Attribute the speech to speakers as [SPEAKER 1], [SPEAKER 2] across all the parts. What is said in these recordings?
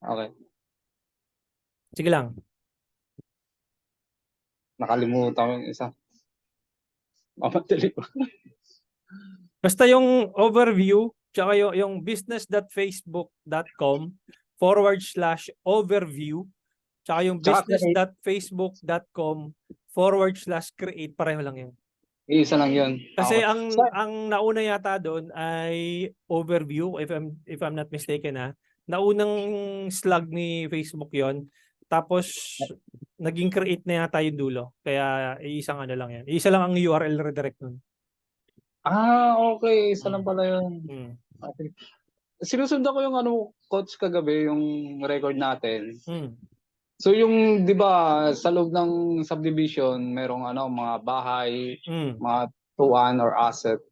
[SPEAKER 1] Okay.
[SPEAKER 2] Sige lang.
[SPEAKER 1] Nakalimutan ko yung isa. Mamadali ko.
[SPEAKER 2] Basta yung overview, tsaka yung business.facebook.com/overview, tsaka yung
[SPEAKER 1] Tsaka create.
[SPEAKER 2] business.facebook.com/create, pareho lang yun.
[SPEAKER 1] Isa lang yun.
[SPEAKER 2] Kasi
[SPEAKER 1] Okay.
[SPEAKER 2] ang nauna yata doon ay overview, if I'm not mistaken na. Naunang slug ni Facebook yon. Tapos naging create na yata yung dulo. Kaya isang ano lang yan. Isa lang ang URL redirect nun.
[SPEAKER 1] Okay. Isa lang pala yun.
[SPEAKER 2] Mm.
[SPEAKER 1] Okay. Sinusundan ko yung coach kagabi, yung record natin.
[SPEAKER 2] Mm.
[SPEAKER 1] So yung 'di ba sa loob ng subdivision merong mga bahay, mga tuan or asset.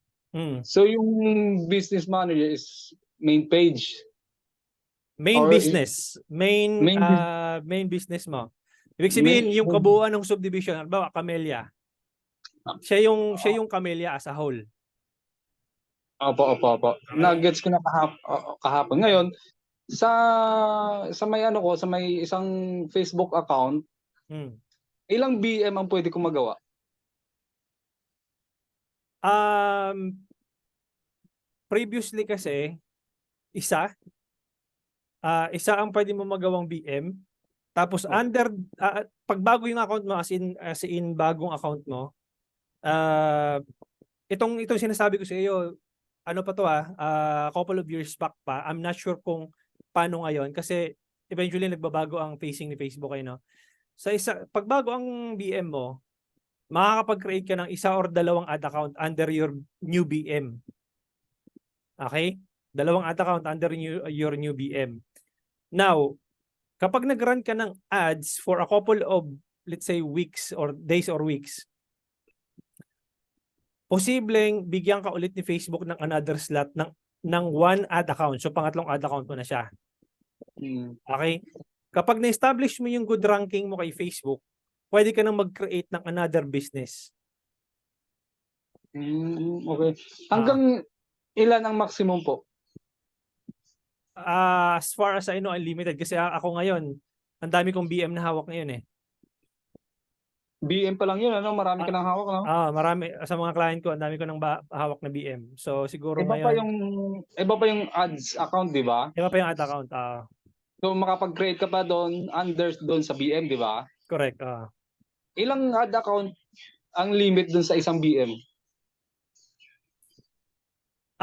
[SPEAKER 1] So yung business manager is main page
[SPEAKER 2] Main
[SPEAKER 1] or
[SPEAKER 2] business. Main
[SPEAKER 1] main
[SPEAKER 2] main business mo. Ibig sabihin yung kabuuan ng subdivision, halimbawa Camellia. Siya yung Camellia as a whole.
[SPEAKER 1] Opo.
[SPEAKER 2] Okay.
[SPEAKER 1] Nag-gets ko na kahapon. Ngayon sa may sa may isang Facebook account, ilang BM ang pwede kong magawa?
[SPEAKER 2] Previously kasi isa ang pwede mo magawang BM. Tapos pagbago yung account mo, as in bagong account mo, itong sinasabi ko sa iyo, ano pa to couple of years back pa. I'm not sure kung paano ngayon kasi eventually nagbabago ang facing ni Facebook no. Pagbago ang BM mo, makakapag-create ka ng isa or dalawang ad account under your new BM. Okay? Dalawang ad account under your new BM. Now, kapag nag-run ka ng ads for a couple of, let's say, weeks or days or weeks, posibleng bigyan ka ulit ni Facebook ng another slot ng one ad account. So, pangatlong ad account mo na siya. Okay? Kapag na-establish mo yung good ranking mo kay Facebook, pwede ka nang mag-create ng another business.
[SPEAKER 1] Okay. Hanggang ilan ang maximum po?
[SPEAKER 2] As far as I know, unlimited. Kasi ako ngayon, ang dami kong BM na hawak ngayon eh.
[SPEAKER 1] BM pa lang yun, marami ka nang hawak, no?
[SPEAKER 2] Marami. Sa mga client ko, ang dami ko nang hawak na BM. So, siguro
[SPEAKER 1] Iba pa yung ads account, di ba?
[SPEAKER 2] Iba pa yung ad account.
[SPEAKER 1] So, makapag-create ka pa doon, doon sa BM, di ba?
[SPEAKER 2] Correct.
[SPEAKER 1] Ilang ad account ang limit doon sa isang BM?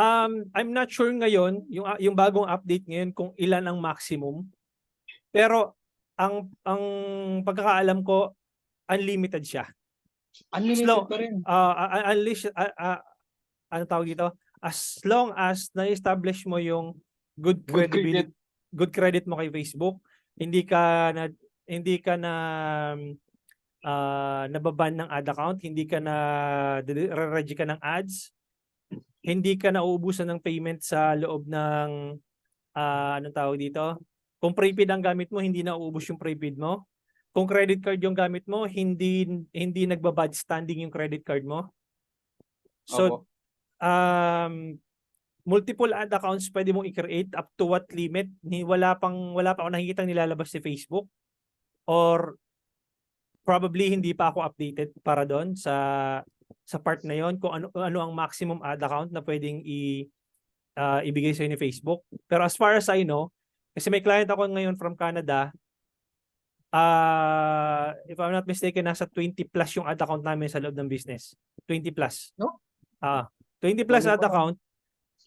[SPEAKER 2] I'm not sure ngayon, yung bagong update ngayon, kung ilan ang maximum. Pero, ang pagkakaalam ko, unlimited siya.
[SPEAKER 1] Unlimited pa rin.
[SPEAKER 2] Ano tawag dito? As long as na-establish mo yung good credit mo kay Facebook, hindi ka na nababan ng ad account, hindi ka na re-register ka ng ads, hindi ka na uubusan ng payment sa loob ng anong tawag dito? Kung prepaid ang gamit mo, hindi na uubos yung prepaid mo. Kung credit card yung gamit mo, hindi nagbabad standing yung credit card mo. So, multiple ad accounts pwede mong i-create up to what limit? Wala pa ako nakikitang nilalabas si Facebook, or probably hindi pa ako updated para doon sa part na yon, kung ano ang maximum ad account na pwedeng ibigay sa ni Facebook. Pero as far as I know, kasi may client ako ngayon from Canada, if I'm not mistaken, nasa 20 plus yung ad account namin sa loob ng business. 20 plus.
[SPEAKER 1] No?
[SPEAKER 2] 20 plus ad account.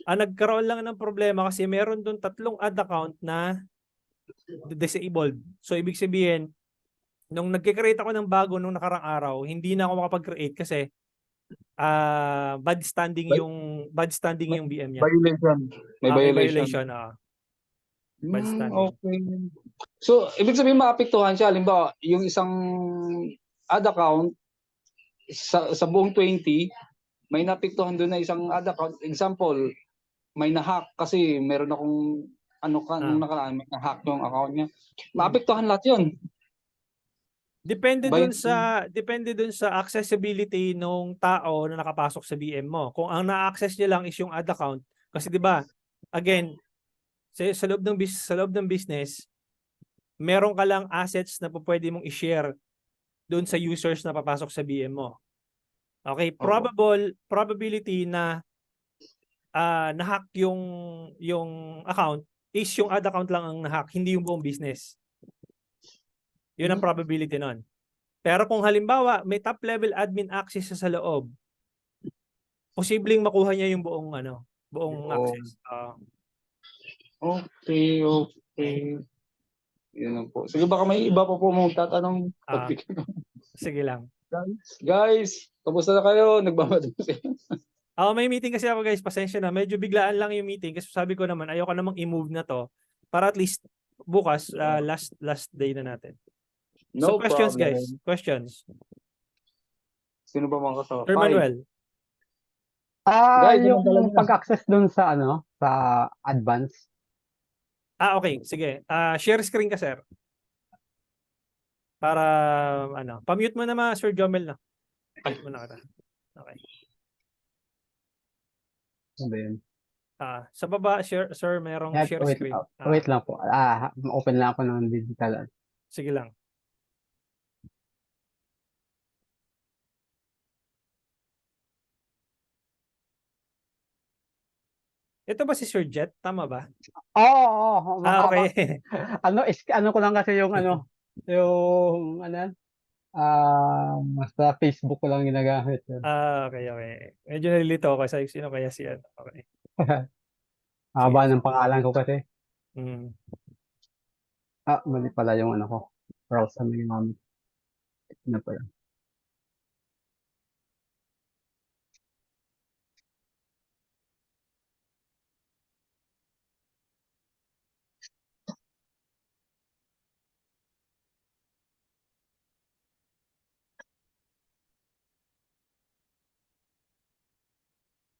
[SPEAKER 2] Nagkaroon lang ng problema kasi meron doon 3 ad account na disabled. So, ibig sabihin, nung nag-create ako ng bago nung nakarang araw, hindi na ako makapag-create kasi bad standing yung BM niya.
[SPEAKER 1] Violation. May violation.
[SPEAKER 2] Bad standing.
[SPEAKER 1] Okay. So, ibig sabihin maapektuhan siya. Halimbawa, yung isang ad account sa buong 20, may naapektuhan doon na isang ad account. Example, may na-hack kasi meron akong nung nakaraan, may na-hack yung account niya. Maapektuhan lahat yun.
[SPEAKER 2] Depende dun sa accessibility nung tao na nakapasok sa BM mo. Kung ang na-access niya lang is yung ad account, kasi 'di ba? Again, sa loob ng business, meron ka lang assets na pwede mong i-share doon sa users na papasok sa BM mo. Okay,
[SPEAKER 1] Opo.
[SPEAKER 2] probability na na-hack yung account is yung ad account lang ang na-hack, hindi yung buong business. Yun ang probability nun. Pero kung halimbawa, may top level admin access sa loob, posibleng makuha niya yung buong buong access.
[SPEAKER 1] Okay, okay. Yun lang po. Sige, baka may iba pa po mong tatanong.
[SPEAKER 2] Ah, sige lang.
[SPEAKER 1] Guys, kamusta na kayo? Nagmamadali kayo.
[SPEAKER 2] May meeting kasi ako guys, pasensya na. Medyo biglaan lang yung meeting kasi sabi ko naman, ayoko namang i-move na to para at least bukas, last day na natin. So
[SPEAKER 1] No
[SPEAKER 2] questions guys,
[SPEAKER 1] problem.
[SPEAKER 2] questions.
[SPEAKER 1] Sino ba mga kasama?
[SPEAKER 2] Sir Manuel.
[SPEAKER 1] Guys,
[SPEAKER 3] Yung
[SPEAKER 1] dala na.
[SPEAKER 3] pag-access dun sa sa advance.
[SPEAKER 2] Okay, sige. Share screen ka sir. Para pa-mute mo naman Sir Jomel na. Mute mo na kita. Okay.
[SPEAKER 3] Ano yun?
[SPEAKER 2] Sa baba, sir, merong share
[SPEAKER 3] Wait,
[SPEAKER 2] screen.
[SPEAKER 3] wait lang po. Open lang ako ng digital.
[SPEAKER 2] Sige lang. Ito ba si Sir Jet? Tama ba?
[SPEAKER 3] Oo.
[SPEAKER 2] Okay.
[SPEAKER 3] Ano ko lang kasi yung yung sa Facebook ko lang ginagamit yun.
[SPEAKER 2] Okay. Medyo nalilito ako sa sino kaya si ano. Okay.
[SPEAKER 3] Haba ng pangalan ko kasi.
[SPEAKER 2] Mm.
[SPEAKER 3] Mali pala yung ko. Browse na yung gamit. Ano pa yun?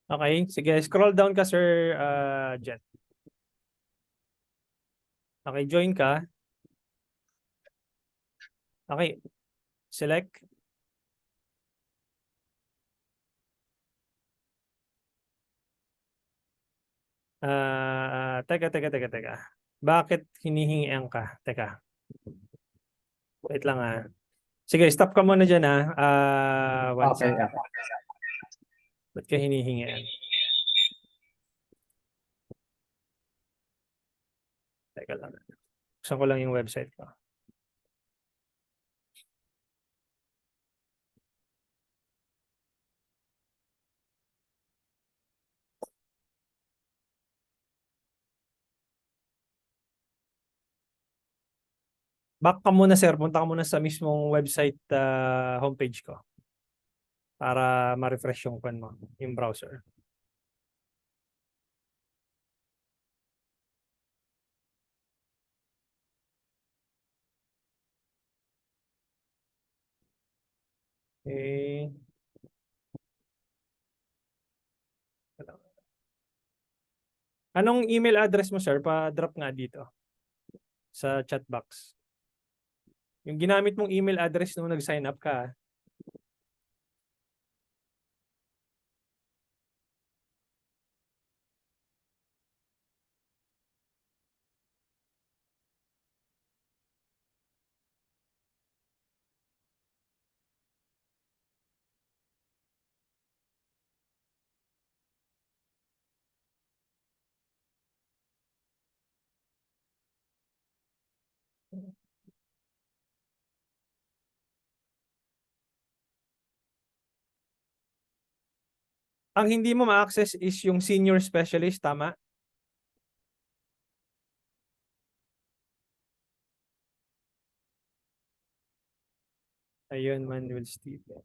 [SPEAKER 2] Okay, sige. Scroll down ka, Sir Jet. Okay, join ka. Okay, select. Teka. Bakit hinihingian ka? Teka. Wait lang Sige, stop ka muna dyan once,
[SPEAKER 3] Okay.
[SPEAKER 2] ba't ka hinihingian? Teka lang. Buksan ko lang yung website ko. Back ka muna sir, punta ka muna sa mismong website homepage ko para ma-refresh yung browser. Okay. Anong email address mo sir? Pa-drop nga dito sa chat box. Yung ginamit mong email address nung nag-sign up ka. Ang hindi mo ma-access is yung senior specialist, tama? Ayun, Manuel Steven.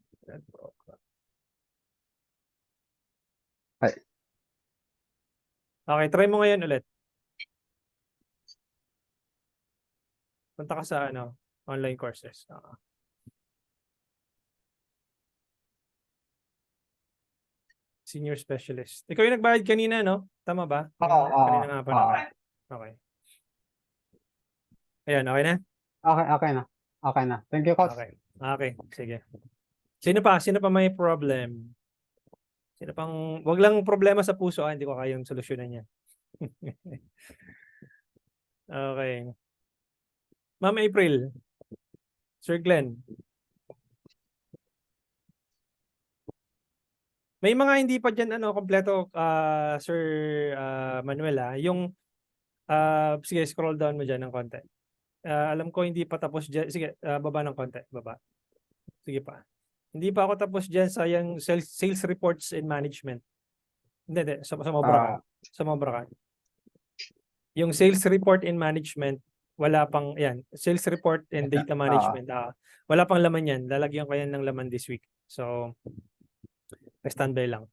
[SPEAKER 3] Ay.
[SPEAKER 2] Okay, try mo ngayon ulit. Punta ka sa online courses. Senior specialist. Ikaw yung nagbayad kanina, no? Tama ba? Kanina nga pa naman. Okay. Ayan, okay na?
[SPEAKER 3] Okay na. Thank you, Coach.
[SPEAKER 2] Okay, sige. Sino pa may problem? Wag lang problema sa puso, hindi ko kayang solusyonan yan. Okay. Ma'am April. Sir Glenn. May mga hindi pa dyan kompleto, Sir Manuel Yung, sige, scroll down mo dyan ng konti. Alam ko hindi pa tapos dyan. Sige, baba ng konti. Baba. Sige pa. Hindi pa ako tapos dyan sa yung sales reports and management. Hindi. Sumobra ka.
[SPEAKER 3] Ah,
[SPEAKER 2] Sumobra ka. Yung sales report and management, wala pang, yan. Sales report and data management. Wala pang laman yan. Lalagyan ko yan ng laman this week. So, standby lang.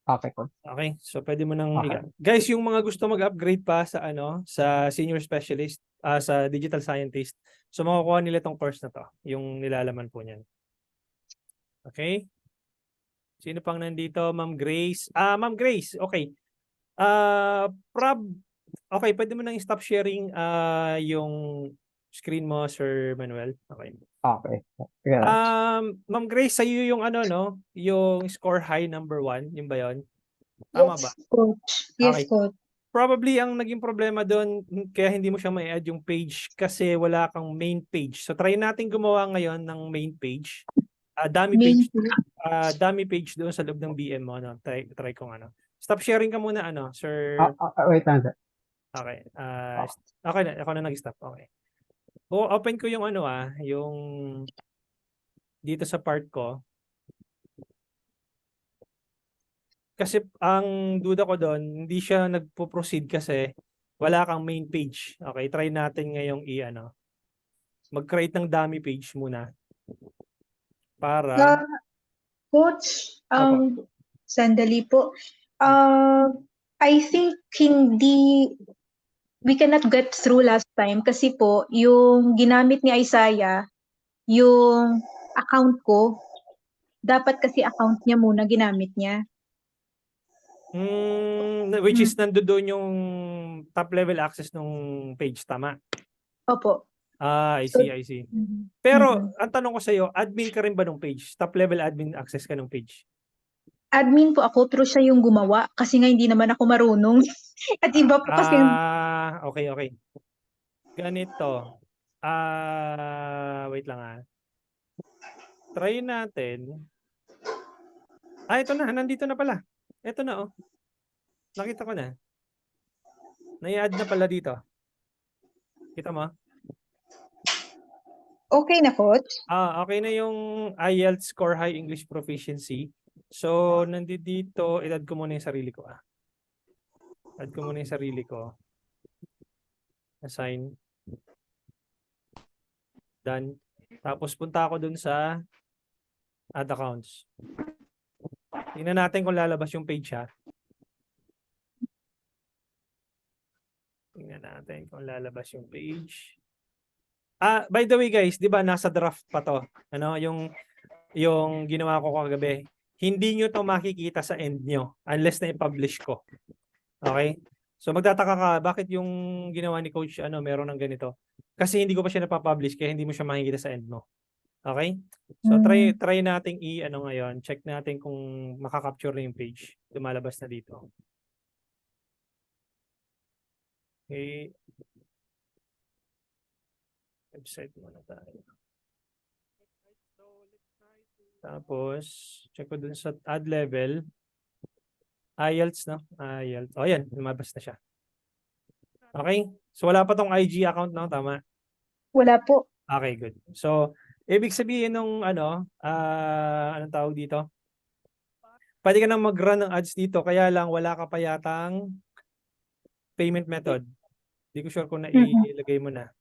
[SPEAKER 3] okay, coach.
[SPEAKER 2] Okay, so pwede mo nang
[SPEAKER 3] Okay.
[SPEAKER 2] guys, yung mga gusto mag-upgrade pa sa sa senior specialist, sa digital scientist, so makukuha nila tong course na to, yung nilalaman po niyan. Okay? Sino pang nandito? Ma'am Grace. Ma'am Grace, okay. Okay, pwede mo nang stop sharing yung screen mo, Sir Manuel. Okay.
[SPEAKER 3] Okay. Sige, coach.
[SPEAKER 2] Ma'am Grace, sa'yo yung yung score high number 1, yung ba yun? Tama ba?
[SPEAKER 4] Yes, coach. Yes,
[SPEAKER 2] Okay.
[SPEAKER 4] coach.
[SPEAKER 2] Probably ang naging problema doon kaya hindi mo siya ma-add yung page kasi wala kang main page. So try natin gumawa ngayon ng main page. Dummy
[SPEAKER 4] Main
[SPEAKER 2] page, dummy page doon sa loob ng BM mo, Try kong Stop sharing ka muna Sir.
[SPEAKER 3] Wait lang, sir.
[SPEAKER 2] Okay. Okay na, ako na nag-stop. Okay. Open ko yung yung dito sa part ko. Kasi ang duda ko doon, hindi siya nagpo-proceed kasi wala kang main page. Okay, try natin ngayong mag-create ng dummy page muna. Para
[SPEAKER 4] Coach,
[SPEAKER 2] Opo.
[SPEAKER 4] sandali po. I think we cannot get through last time kasi po, yung ginamit ni Isaiah, yung account ko, dapat kasi account niya muna ginamit niya.
[SPEAKER 2] Which is nandoon yung top level access nung page, tama?
[SPEAKER 4] Opo.
[SPEAKER 2] I see. Pero ang tanong ko sa iyo, admin ka rin ba nung page? Top level admin access ka nung page?
[SPEAKER 4] Admin po ako pero siya yung gumawa kasi nga hindi naman ako marunong. At iba po kasi
[SPEAKER 2] Okay. Ganito. Wait lang Try natin. Ito na, nandito na pala. Ito na Nakita ko na. Nai-add na pala dito. Kita mo?
[SPEAKER 4] okay na, coach.
[SPEAKER 2] Okay na yung IELTS Score High English Proficiency. So, nandito, i-add ko muna yung sarili ko. Add ko muna yung sarili ko. Assign. Done. Tapos, punta ako dun sa add accounts. Tingnan natin kung lalabas yung page Tingnan natin kung lalabas yung page. By the way guys, 'di ba nasa draft pa 'to? Yung ginawa ko kagabi. Hindi nyo 'to makikita sa end nyo unless na i-publish ko. Okay? So magtataka ka bakit yung ginawa ni coach meron ng ganito? Kasi hindi ko pa siya napapublish kaya hindi mo siya makikita sa end mo. Okay? So try nating ngayon, check natin kung makaka-capture na yung page. Lumalabas na dito. Okay. Website muna tayo. Tapos, check ko dun sa add level. IELTS, no? IELTS. Yan, lumabas na siya. Okay? So, wala pa tong IG account, no? Tama?
[SPEAKER 4] Wala po.
[SPEAKER 2] Okay, good. So, ibig sabihin nung anong tawag dito? Pwede ka nang mag-run ng ads dito, kaya lang wala ka pa yatang payment method. Hindi ko sure kung nailagay mo na.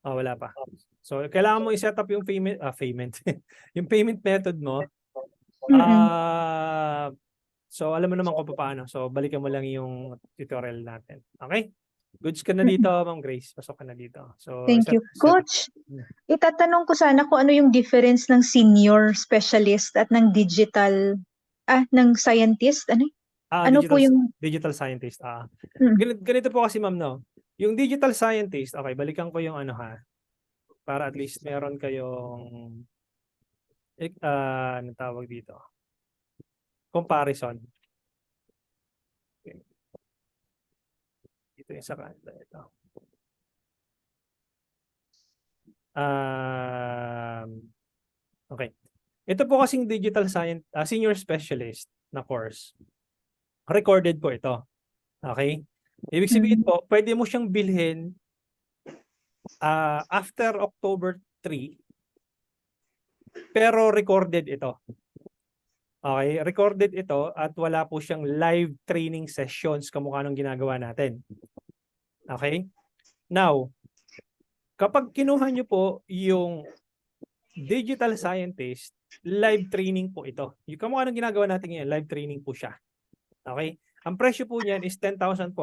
[SPEAKER 2] Wala pa. So, kailangan mo i-set up yung payment, yung payment method mo. So, alam mo naman kung paano. So, balikan mo lang yung tutorial natin. Okay? Goods ka na dito, Ma'am Grace. Pasok ka na dito. So,
[SPEAKER 4] Thank you. Coach, itatanong ko sana kung ano yung difference ng senior specialist at ng digital, ng scientist. Ano
[SPEAKER 2] digital,
[SPEAKER 4] po yung
[SPEAKER 2] digital scientist. Ganito po kasi, ma'am, no? Yung digital scientist, okay, balikan ko yung para at least meron kayong anong tawag dito? Comparison. Okay. Dito yung sa kanila ito. Okay. Ito po kasing digital science senior specialist na course. Recorded po ito. Okay? Ibig sabihin po, pwede mo siyang bilhin after October 3, pero recorded ito. Okay? Recorded ito at wala po siyang live training sessions kamukha nung ginagawa natin. Okay? Now, kapag kinuha nyo po yung digital scientist, live training po ito. Yung kamukha nung ginagawa natin ngayon, live training po siya. Okay? Ang presyo po niyan is 10,499.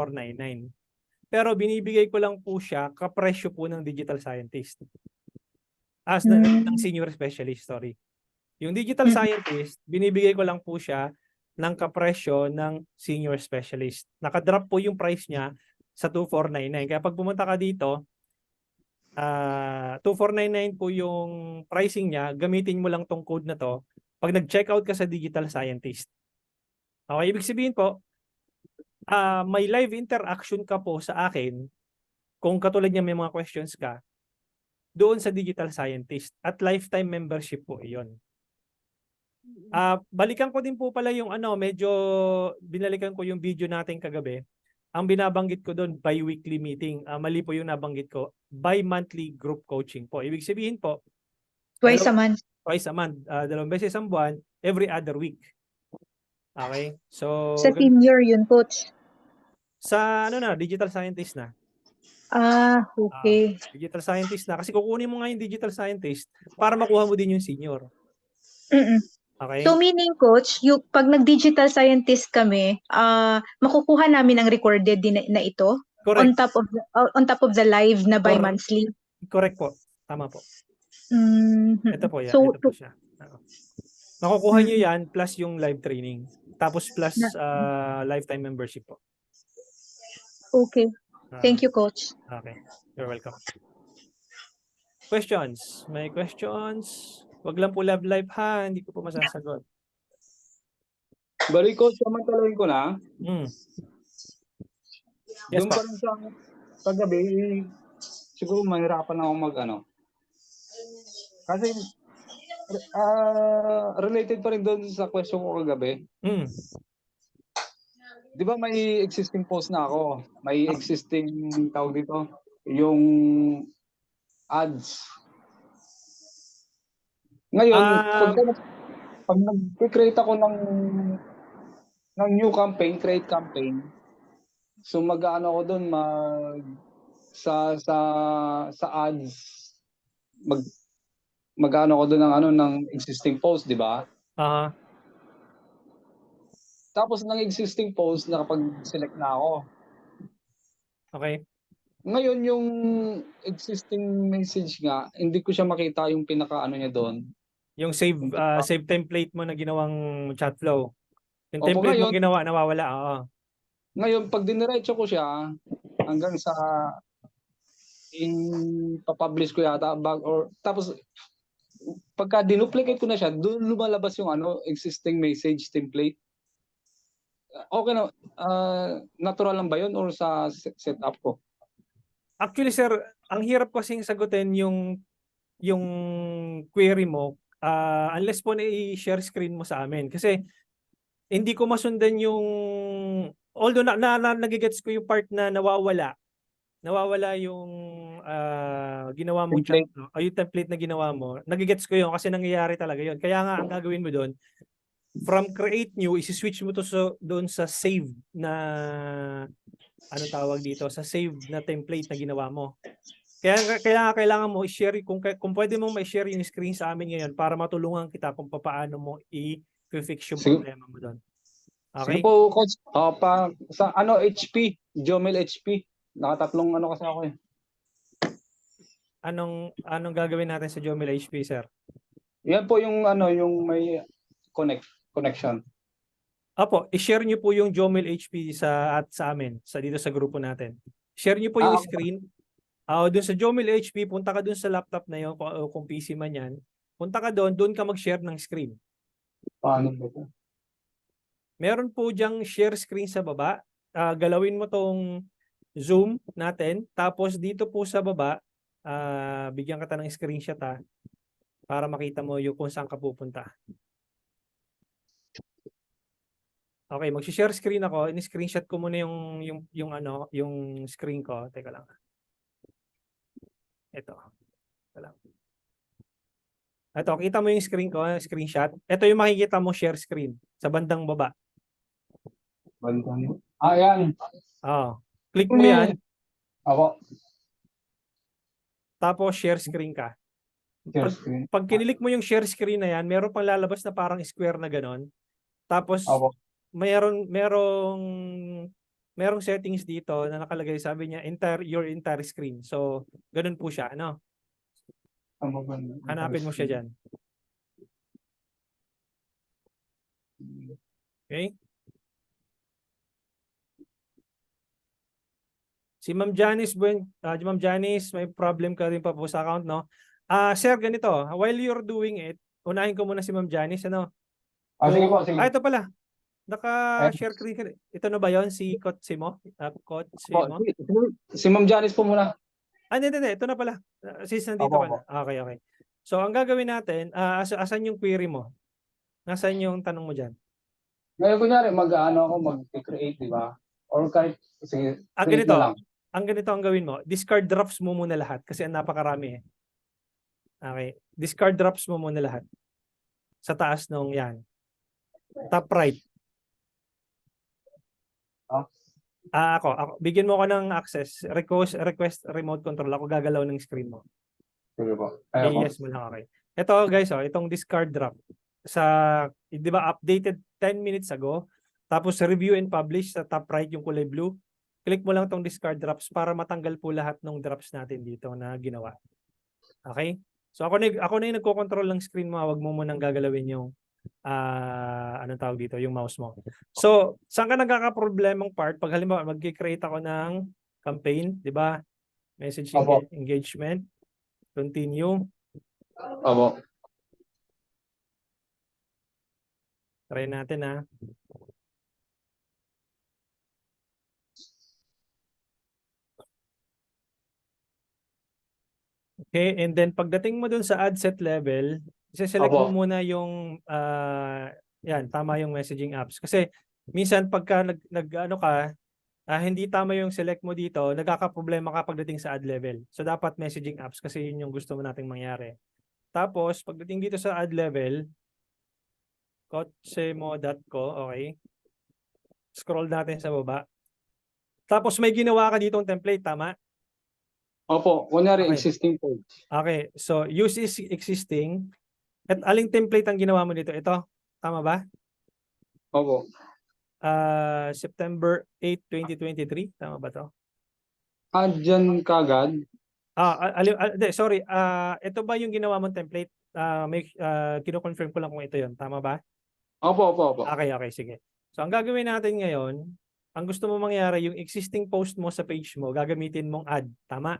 [SPEAKER 2] Pero binibigay ko lang po siya kapresyo po ng digital scientist. Ng senior specialist, sorry. Yung digital scientist, binibigay ko lang po siya ng kapresyo ng senior specialist. Nakadrop po yung price niya sa 2,499. Kaya pag pumunta ka dito, 2,499 po yung pricing niya, gamitin mo lang tong code na to pag nag-checkout ka sa digital scientist. Okay, ibig sabihin po, may live interaction ka po sa akin kung katulad niya may mga questions ka doon sa digital scientist at lifetime membership po iyon. Balikan ko din po pala yung medyo binalikan ko yung video natin kagabi. Ang binabanggit ko doon, bi-weekly meeting. Mali po yung nabanggit ko, bi-monthly group coaching po. Ibig sabihin po,
[SPEAKER 4] Twice a month.
[SPEAKER 2] Twice a month. 2 beses ang buwan, every other week. Okay? So,
[SPEAKER 4] Sa senior yun, coach.
[SPEAKER 2] sa digital scientist na.
[SPEAKER 4] Okay.
[SPEAKER 2] Digital scientist na. Kasi kukunin mo nga yung digital scientist para makuha mo din yung senior. Okay?
[SPEAKER 4] So meaning, coach, yung pag nag-digital scientist kami, makukuha namin ang recorded din na ito
[SPEAKER 2] Correct.
[SPEAKER 4] on top of the live na bi-monthly.
[SPEAKER 2] Correct po. Tama po. Ito po yan.
[SPEAKER 4] So,
[SPEAKER 2] ito po siya. Makukuha nyo yan plus yung live training. Tapos plus lifetime membership po.
[SPEAKER 4] Okay. Thank you, coach.
[SPEAKER 2] Okay. You're welcome. Questions? May questions? Wag lang po live ha. Hindi ko po masasagot.
[SPEAKER 1] Bali, coach, samantalahin ko na.
[SPEAKER 2] Yes,
[SPEAKER 1] Doon pa rin sa kagabi, siguro mahirapan ako kasi related pa rin doon sa question ko kagabi. Di ba may existing post na ako? May existing tawag dito, yung ads. Ngayon, pag nag-create ako ng new campaign, create campaign, so mag-ano ako doon, sa ads, mag-ano ako doon ng existing post, di ba? Tapos ng existing post, nakapag-select na ako.
[SPEAKER 2] Okay.
[SPEAKER 1] Ngayon, yung existing message nga, hindi ko siya makita yung pinaka-ano niya doon.
[SPEAKER 2] Yung save template mo na ginawang chat flow. Yung
[SPEAKER 1] Opo,
[SPEAKER 2] template
[SPEAKER 1] ngayon,
[SPEAKER 2] mo ginawa, nawawala.
[SPEAKER 1] Ngayon, pag diniretso ko siya, hanggang sa ipapublish ko yata, tapos pagka dinuplicate ko na siya, doon lumalabas yung existing message template. Okay na, natural lang ba yun or sa setup ko?
[SPEAKER 2] Actually, sir, ang hirap kasing sagutin yung query mo unless po na i-share screen mo sa amin. Kasi hindi ko masundan yung, although nagigets ko yung part na nawawala yung ginawa mo chat, yung template na ginawa mo, nagigets ko yun kasi nangyayari talaga yun. Kaya nga ang gagawin mo doon, from create new, isi-switch mo to doon sa save na tawag dito, sa save na template na ginawa mo. Kaya kailangan mo i-share, kung pwede mong ma-share yung screen sa amin ngayon para matulungan kita kung paano mo i-fix yung problema mo doon. Okay?
[SPEAKER 1] Sige po, coach. Sa HP, Jomel HP. Nakatatlong kasi ako eh.
[SPEAKER 2] Anong gagawin natin sa Jomel HP, sir?
[SPEAKER 1] Yan po yung yung may connection.
[SPEAKER 2] Apo, i-share niyo po yung Jomel HP sa amin, dito sa grupo natin. Share niyo po yung screen. Doon sa Jomel HP, punta ka doon sa laptop na yun, kung PC man yan. Punta ka doon ka mag-share ng screen.
[SPEAKER 1] Paano ba ito?
[SPEAKER 2] Meron po diyang share screen sa baba. Galawin mo tong Zoom natin. Tapos dito po sa baba, bigyan kita ng screenshot para makita mo yung kung saan ka pupunta. Okay, mag-share screen ako. Ini-screenshot ko muna yung screen ko. Teka lang. Ito. Teka lang. Ito, kita mo yung screen ko, screenshot. Ito yung makikita mo share screen sa bandang baba.
[SPEAKER 3] Bandang.
[SPEAKER 1] Yan.
[SPEAKER 2] Oh. Click mo yan,
[SPEAKER 1] Ako.
[SPEAKER 2] tapos share screen ka.
[SPEAKER 1] Share
[SPEAKER 2] Pag,
[SPEAKER 1] screen.
[SPEAKER 2] pag kinilik mo yung share screen na yan, meron pang lalabas na parang square na ganon. Tapos,
[SPEAKER 1] Ako.
[SPEAKER 2] merong settings dito na nakalagay, sabi niya, your entire screen. So, ganun po siya, ano? Hanapin mo siya dyan. Okay? Si Ma'am Janice, Ma'am Janice, may problem ka rin pa po sa account, no? Sir, ganito, while you're doing it, unahin ko muna si Ma'am Janice, ano?
[SPEAKER 1] Sige po, sige.
[SPEAKER 2] Ito pala. Naka-share screen ka. Ito na ba yon si Kotsimo? Kotsimo?
[SPEAKER 1] Si Ma'am Janice po muna.
[SPEAKER 2] Hindi. Ito na pala. Since nandito ka na. Okay. So, ang gagawin natin, asan yung query mo? Nasaan yung tanong mo dyan?
[SPEAKER 1] Ngayon kunyari, mag-create, di ba? Or kahit, sige, create
[SPEAKER 2] Ganito.
[SPEAKER 1] na lang.
[SPEAKER 2] Ang ganito ang gawin mo. Discard drops mo muna lahat kasi ang napakarami eh. Okay. Discard drops mo muna lahat. Sa taas nung yan. Top right. Ako. Bigyan mo ko ng access. Request remote control. Ako gagalaw ng screen mo.
[SPEAKER 1] Sige po.
[SPEAKER 2] Yes mo lang, okay. Ito guys, itong discard drop. Di ba updated 10 minutes ago. Tapos review and publish sa top right yung kulay blue. Click mo lang tong discard drops para matanggal po lahat ng drops natin dito na ginawa. Okay? So ako na yung nagko-control ng screen mo. Huwag mo munang gagalawin yung anong tawag dito, yung mouse mo. So, saan ka nagkaka-problemang part? Pag halimbawa, mag-create ako ng campaign, di ba? Message engagement. Continue.
[SPEAKER 1] Opo.
[SPEAKER 2] Try natin Okay, and then pagdating mo dun sa ad set level, i-select mo muna yung yan, tama yung messaging apps. Kasi minsan pagka hindi tama yung select mo dito, nagkakaproblema ka pagdating sa ad level. So dapat messaging apps kasi yun yung gusto mo nating mangyari. Tapos pagdating dito sa ad level, kotsemo.co, okay. Scroll natin sa baba. Tapos may ginawa ka ditong template, tama?
[SPEAKER 1] Opo, kunyari
[SPEAKER 2] Okay.
[SPEAKER 1] existing page.
[SPEAKER 2] Okay, so use is existing. At aling template ang ginawa mo dito? Ito, tama ba?
[SPEAKER 1] Opo.
[SPEAKER 2] September 8, 2023, tama ba to?
[SPEAKER 1] Dyan kagad.
[SPEAKER 2] Sorry. Ito ba yung ginawa mong template? Kino-confirm ko lang kung ito yon, tama ba?
[SPEAKER 1] Opo.
[SPEAKER 2] Okay, sige. So ang gagawin natin ngayon, ang gusto mo mangyari, yung existing post mo sa page mo, gagamitin mong add, tama?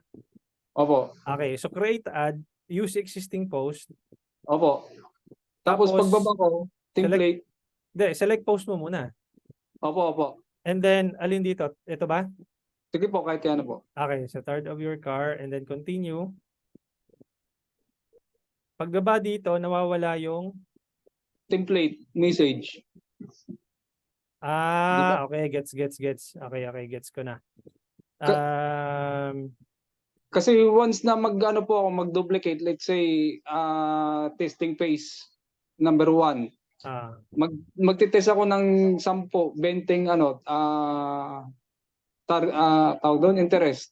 [SPEAKER 1] Opo.
[SPEAKER 2] Okay, so create ad, use existing post.
[SPEAKER 1] Opo. Tapos pagbaba ko, template.
[SPEAKER 2] Select post mo muna.
[SPEAKER 1] Opo.
[SPEAKER 2] And then, alin dito? Ito ba?
[SPEAKER 1] Sige po, kahit yan po.
[SPEAKER 2] Okay, so start of your car and then continue. Pagbaba dito, nawawala yung
[SPEAKER 1] Template, message.
[SPEAKER 2] Okay, gets. Okay, gets ko na.
[SPEAKER 1] Kasi once na mag-duplicate, let's say, testing phase number 1. Magtitest ako ng 10, 20 tawag doon, interest.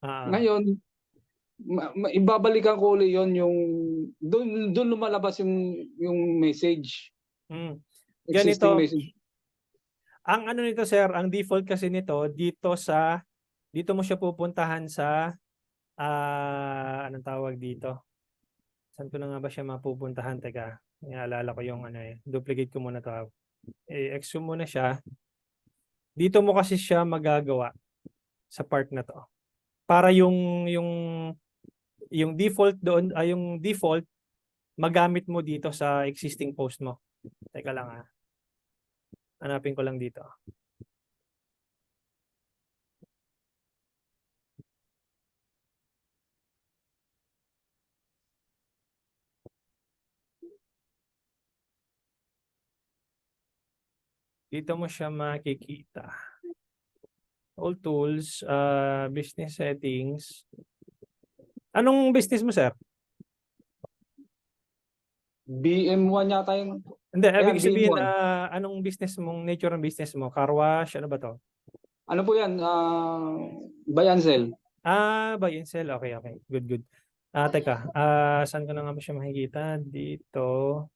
[SPEAKER 1] Ngayon, ibabalikan ko ulit yon, yung doon lumalabas yung message.
[SPEAKER 2] Ganito.
[SPEAKER 1] Message.
[SPEAKER 2] Ang ano nito, sir, ang default kasi nito dito mo siya pupuntahan sa anong tawag dito? Saan ko na nga ba siya mapupuntahan? Teka, naalala ko yung duplicate ko muna to. I-exhume muna siya. Dito mo kasi siya magagawa sa part na to. Para yung default doon, yung default magamit mo dito sa existing post mo. Teka lang hanapin ko lang dito. Dito mo siya makikita. All tools, business settings. Anong business mo, sir?
[SPEAKER 1] BM1 yata yung,
[SPEAKER 2] Hindi,
[SPEAKER 1] Ayan,
[SPEAKER 2] ibig sabihin,
[SPEAKER 1] BM1.
[SPEAKER 2] anong business mong, nature ng business mo? Car wash, ano ba to?
[SPEAKER 1] Ano po yan? Buy and sell.
[SPEAKER 2] Buy and sell. Okay, okay. Good, good. Teka, saan ko na nga ba siya makikita? Dito.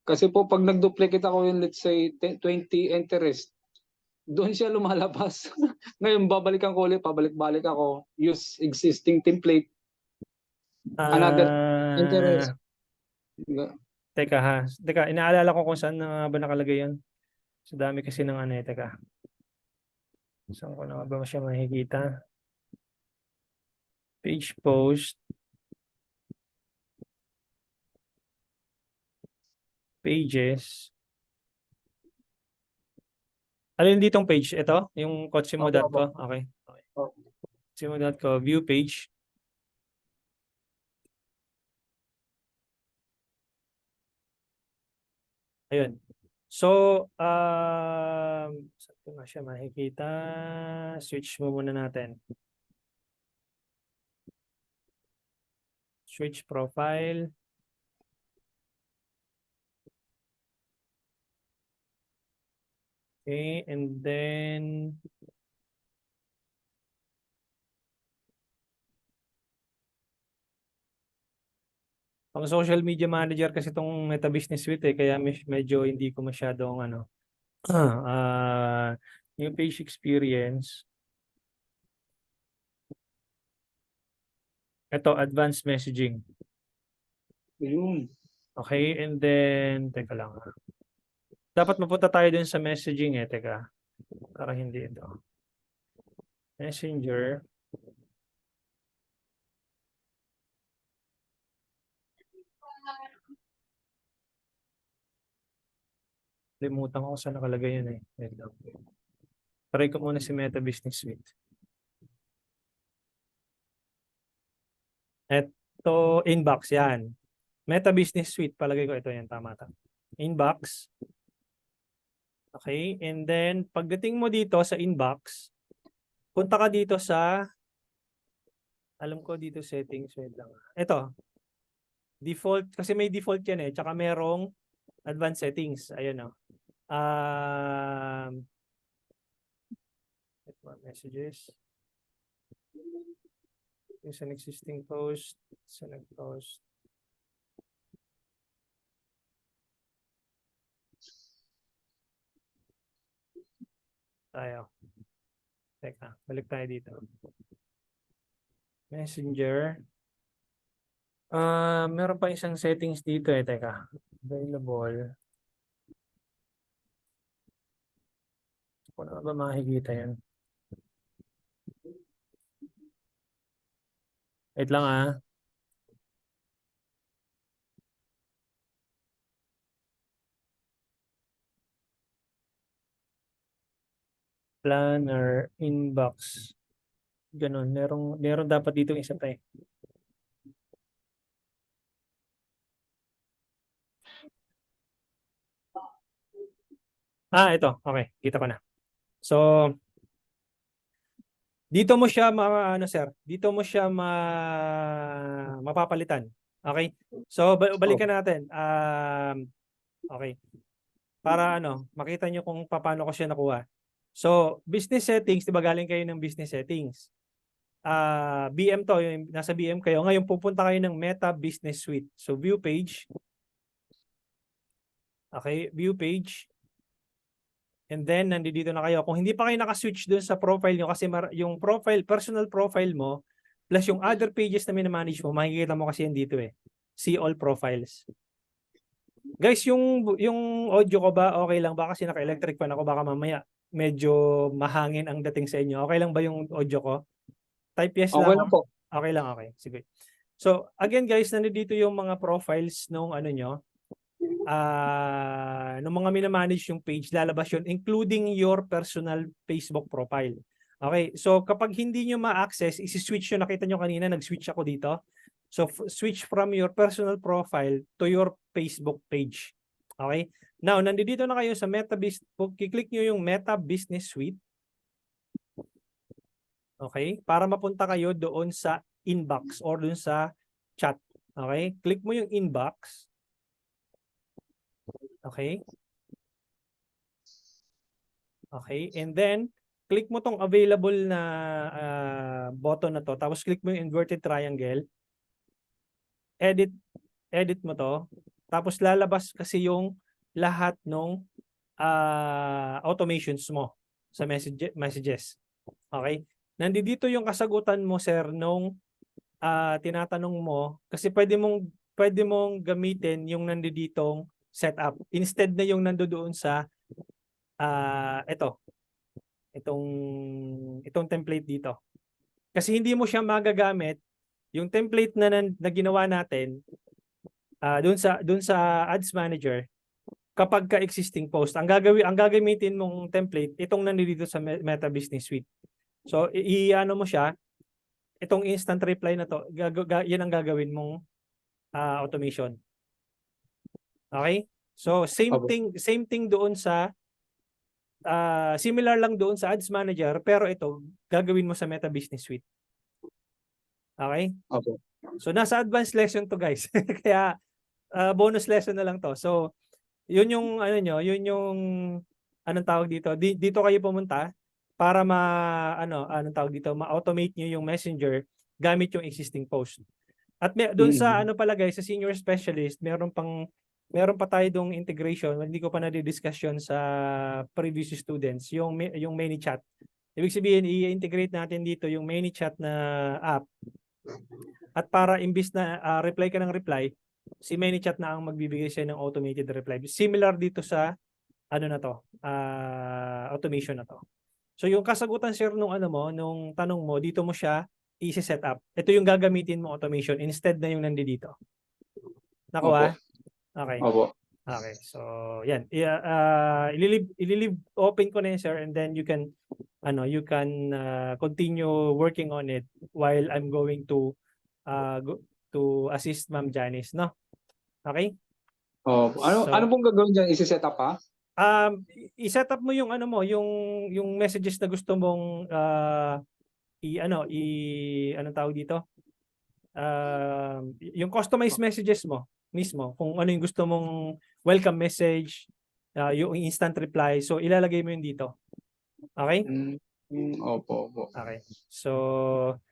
[SPEAKER 1] Kasi po pag nag-duplicate ako yung let's say 20 interest, doon siya lumalabas. Ngayon babalikan ko ulit, pabalik-balik ako, use existing template, another interest.
[SPEAKER 2] Teka ha. Teka, inaalala ko kung saan na ba nakalagay yun. Sa dami kasi ng ano eh. Teka. Saan ko na nga ba siya makikita? Page post. Pages. Alin ditong page? Ito? Yung kotsimo.co? Okay. Kotsimo.co. View page. Ayun. So, saan ko na siya makikita? Switch mo muna natin. Switch profile. Okay, and then pang social media manager kasi itong Meta Business Suite kaya medyo hindi ko masyadong ano yung page experience. Ito, advanced messaging.
[SPEAKER 1] Yun.
[SPEAKER 2] Okay, and then teka lang. Dapat mapunta tayo dun sa messaging teka. Para hindi ito. Messenger. Limutan ko saan nakalagay yun Wait lang. Try ko muna si Meta Business Suite. Ito, inbox yan. Meta Business Suite, palagay ko ito yan, tama. Inbox. Okay, and then pagdating mo dito sa inbox, punta ka dito sa, alam ko dito settings, wait lang. Ito, default, kasi may default yan tsaka merong advanced settings. Ayun messages. Is an existing post. Select post. Tayo. Teka, balik tayo dito. Messenger. Meron pa isang settings dito teka. Available. Kung ano ba makikita yan? Wait lang Planner, inbox. Ganon. Meron dapat dito isa pa ito. Okay. Kita ko na. So, dito mo siya dito mo siya mapapalitan. Okay? So, balikan natin. Okay. Para makita nyo kung paano ko siya nakuha. So, business settings, diba galing kayo ng business settings? BM to, yung nasa BM kayo. Ngayon pupunta kayo ng Meta Business Suite. So, view page. Okay, view page. And then, nandito na kayo. Kung hindi pa kayo nakaswitch dun sa profile nyo, kasi yung profile, personal profile mo, plus yung other pages na minamanage mo, makikita mo kasi yan dito See all profiles. Guys, yung audio ko ba, okay lang ba? Kasi naka-electric fan ako, baka mamaya medyo mahangin ang dating sa inyo. Okay lang ba yung audio ko? Type yes lang.
[SPEAKER 1] Okay lang po.
[SPEAKER 2] Okay lang, okay. Sige. So, again guys, nandito yung mga profiles nung nung mga minamanage yung page, lalabas yun, including your personal Facebook profile. Okay, so kapag hindi nyo ma-access, isi-switch nyo, nakita nyo kanina, nag-switch ako dito. So switch from your personal profile to your Facebook page. Okay? Now, nandito na kayo sa Meta Business, kiklik nyo yung Meta Business Suite. Okay? Para mapunta kayo doon sa inbox or doon sa chat. Okay? Click mo yung inbox. Okay? Okay? And then, click mo tong available na button na to. Tapos click mo yung inverted triangle. Edit mo to. Tapos lalabas kasi yung lahat ng automations mo sa messages. Okay? Nandito yung kasagutan mo, sir, nung tinatanong mo kasi pwede mong gamitin yung nanditong setup instead na yung nandoon sa itong template dito. Kasi hindi mo siya magagamit yung template na ginawa natin doon sa Ads Manager kapag ka existing post. Ang gagamitin mong template itong nandito sa Meta Business Suite. So iano mo siya, itong instant reply na to, yan ang gagawin mong automation. Okay? So same thing doon sa similar lang doon sa Ads Manager, pero ito gagawin mo sa Meta Business Suite. Okay?
[SPEAKER 1] Opo.
[SPEAKER 2] So nasa advanced lesson to, guys. Kaya bonus lesson na lang to. So yun yung anong tawag dito? Dito kayo pumunta para ma-automate niyo yung Messenger gamit yung existing post. At doon sa guys, sa senior specialist, meron pa tayo dong integration, hindi ko pa na-discuss yun sa previous students, yung ManyChat. Ibig sabihin, i-integrate natin dito yung ManyChat na app. At para imbis na reply ka ng reply, si ManyChat na ang magbibigay sa'yo ng automated reply. Similar dito sa automation na to. So yung kasagutan, sir, nung tanong mo, dito mo siya i-set up. Ito yung gagamitin mo automation instead na yung nandito. Nakuha? Okay.
[SPEAKER 1] Opo.
[SPEAKER 2] Okay. So, yan. Ililive open ko na yun, sir, and then you can continue working on it while I'm going to assist Ma'am Janice, no? Okay?
[SPEAKER 1] Ano pong gagawin diyan? I-set up pa?
[SPEAKER 2] I-set up mo yung yung messages na gusto mong anong tawag dito? Yung customized messages mo mismo, kung ano yung gusto mong welcome message, yung instant reply, so ilalagay mo yun dito. Okay?
[SPEAKER 1] Opo.
[SPEAKER 2] Okay. So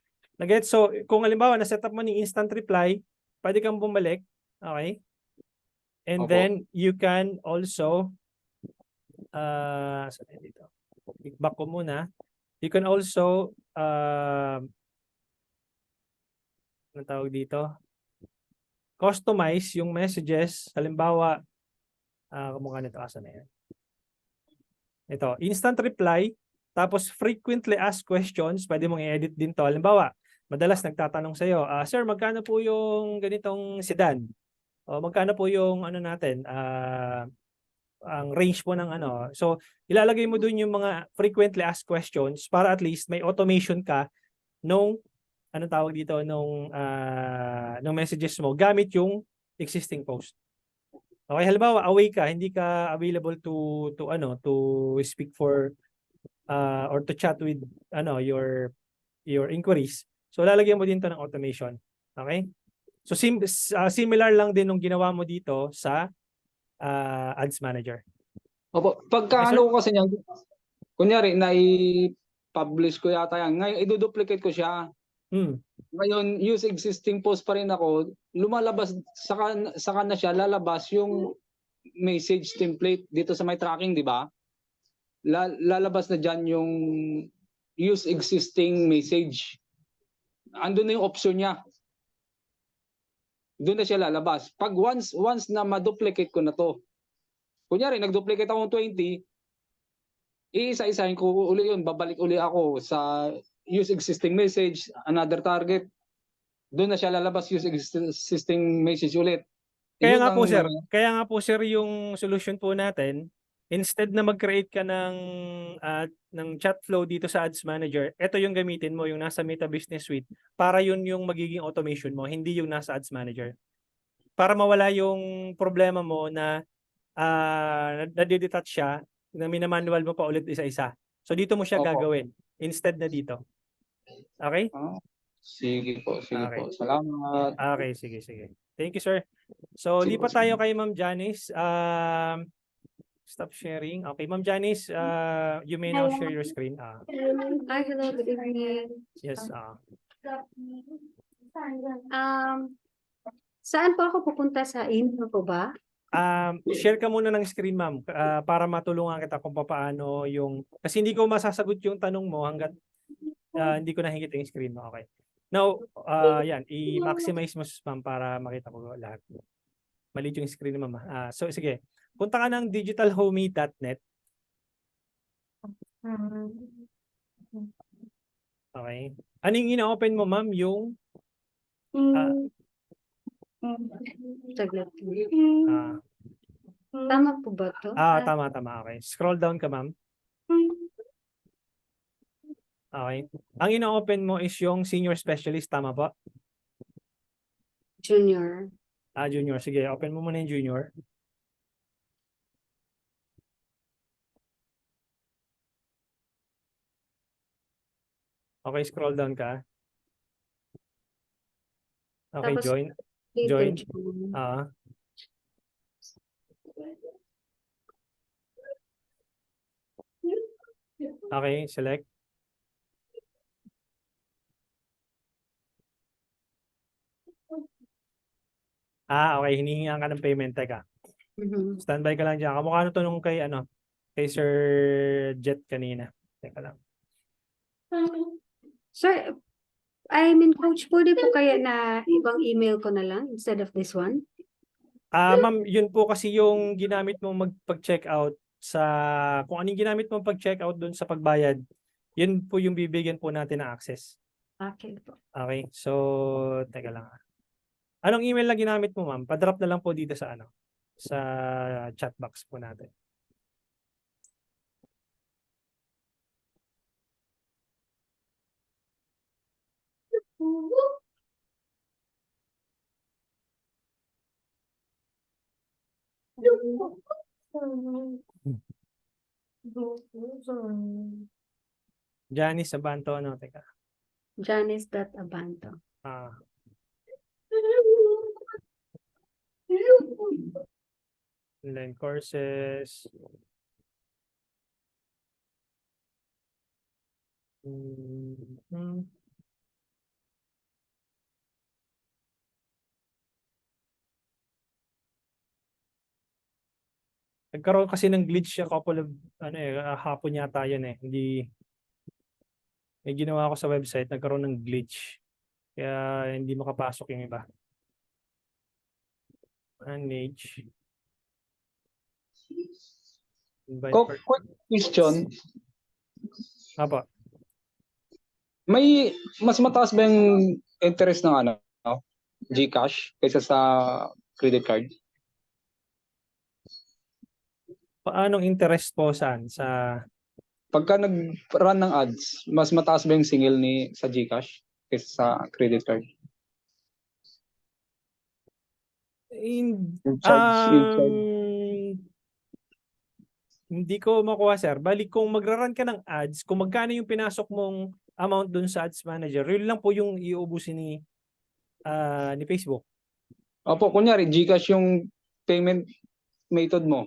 [SPEAKER 2] kung halimbawa na-set up mo ng instant reply, pwede kang bumalik, okay? And
[SPEAKER 1] Opo.
[SPEAKER 2] then you can also dito. I-back ko muna. You can also anong tawag dito? Customize yung messages. Halimbawa, kumukha nito, asa na yan? Ito, instant reply, tapos frequently asked questions, pwede mong i-edit din to. Halimbawa, madalas nagtatanong sa'yo, sir, magkano po yung ganitong sedan? O magkano po yung ang range po ng So, ilalagay mo dun yung mga frequently asked questions para at least may automation ka nung nung messages mo gamit yung existing post. Okay, halimbawa away ka, hindi ka available to speak for or to chat with your inquiries. So lalagyan mo din to ng automation. Okay? So similar lang din nung ginawa mo dito sa Ads Manager.
[SPEAKER 1] Opo. Pagka ko kasi niyan, kunyari na-publish ko yata yan. Ngayon i-duplicate ko siya. Ngayon, use existing post pa rin ako, lumalabas, saka na siya, lalabas yung message template dito sa my tracking, di ba? Lalabas na dyan yung use existing message. Andun na yung option niya. Doon na siya lalabas. Pag once na ma-duplicate ko na to, kunyari, nag-duplicate ako ng 20, iisa-isahin ko uli yun, babalik uli ako sa use existing message, another target. Doon na siya lalabas, use existing message ulit.
[SPEAKER 2] Kaya nga po sir yung solution po natin instead na mag-create ka ng chat flow dito sa Ads Manager, ito yung gamitin mo, yung nasa Meta Business Suite, para yun yung magiging automation mo, hindi yung nasa Ads Manager. Para mawala yung problema mo na nadidetach siya, na minamanual mo pa ulit isa-isa. So dito mo siya
[SPEAKER 1] Opo.
[SPEAKER 2] gagawin, instead na dito. Okay?
[SPEAKER 1] Sige po, sige
[SPEAKER 2] Okay.
[SPEAKER 1] po. Salamat.
[SPEAKER 2] Okay, sige. Thank you, sir. So,
[SPEAKER 1] Sige po,
[SPEAKER 2] lipat tayo kay Ma'am Janice. Stop sharing. Okay, Ma'am Janice, you may now share your screen.
[SPEAKER 5] Hi, hello, good evening.
[SPEAKER 2] Yes.
[SPEAKER 5] Saan po ako pupunta, sa email ko ba?
[SPEAKER 2] Share ka muna ng screen, ma'am, para matulungan kita kung paano yung... Kasi hindi ko masasagot yung tanong mo hanggat hindi ko nahingit yung screen mo. Okay. Now, yan, i-maximize mo, ma'am, para makita ko lahat. Maliit yung screen ni ma'am. So, sige. Punta ka ng digitalhomey.net. Okay. Anong ina-open mo, ma'am? Yung...
[SPEAKER 5] Saglit. Tama po ba to?
[SPEAKER 2] Tama. Okay. Scroll down ka, ma'am. Okay. Ang ina-open mo is yung senior specialist. Tama ba?
[SPEAKER 5] Junior.
[SPEAKER 2] Junior. Sige, open mo muna yung junior. Okay, scroll down ka. Okay,
[SPEAKER 5] Tapos,
[SPEAKER 2] join.
[SPEAKER 5] Later,
[SPEAKER 2] Join.
[SPEAKER 5] June.
[SPEAKER 2] Okay, select. Okay, hinihingan ka ng payment. Teka. Standby ka lang dyan. Kamukha na to nung kay Sir Jet kanina. Teka lang.
[SPEAKER 5] Sir, I mean, coach, pwede po kaya na ibang email ko na lang instead of this one?
[SPEAKER 2] Ma'am, yun po kasi yung ginamit mo pag-check out kung anong ginamit mo pag-check out dun sa pagbayad, yun po yung bibigyan po natin ng access.
[SPEAKER 5] Okay po.
[SPEAKER 2] Okay, so, teka lang. Anong email na ginamit mo, ma'am? Pa-drop na lang po dito sa sa chat box po natin. Janice Abanto, teka.
[SPEAKER 5] Janice.Abanto.
[SPEAKER 2] Online courses. Nagkaroon kasi ng glitch a couple of hapon yata yun eh. May ginawa ako sa website, nagkaroon ng glitch. Kaya hindi makapasok yung iba. Manage.
[SPEAKER 1] Quick question.
[SPEAKER 2] Apa.
[SPEAKER 1] May mas mataas ba yung interest ng GCash kaysa sa credit card?
[SPEAKER 2] Paanong interest po saan?
[SPEAKER 1] Pagka nag-run ng ads, mas mataas ba yung singil sa GCash kaysa sa credit card? Yung charge.
[SPEAKER 2] Hindi ko makuha, sir. Balik kung magra-run ka ng ads, kung magkano yung pinasok mong amount dun sa Ads Manager, yun lang po yung iuubusin ni Facebook.
[SPEAKER 1] Opo, kunyari, GCash yung payment method mo.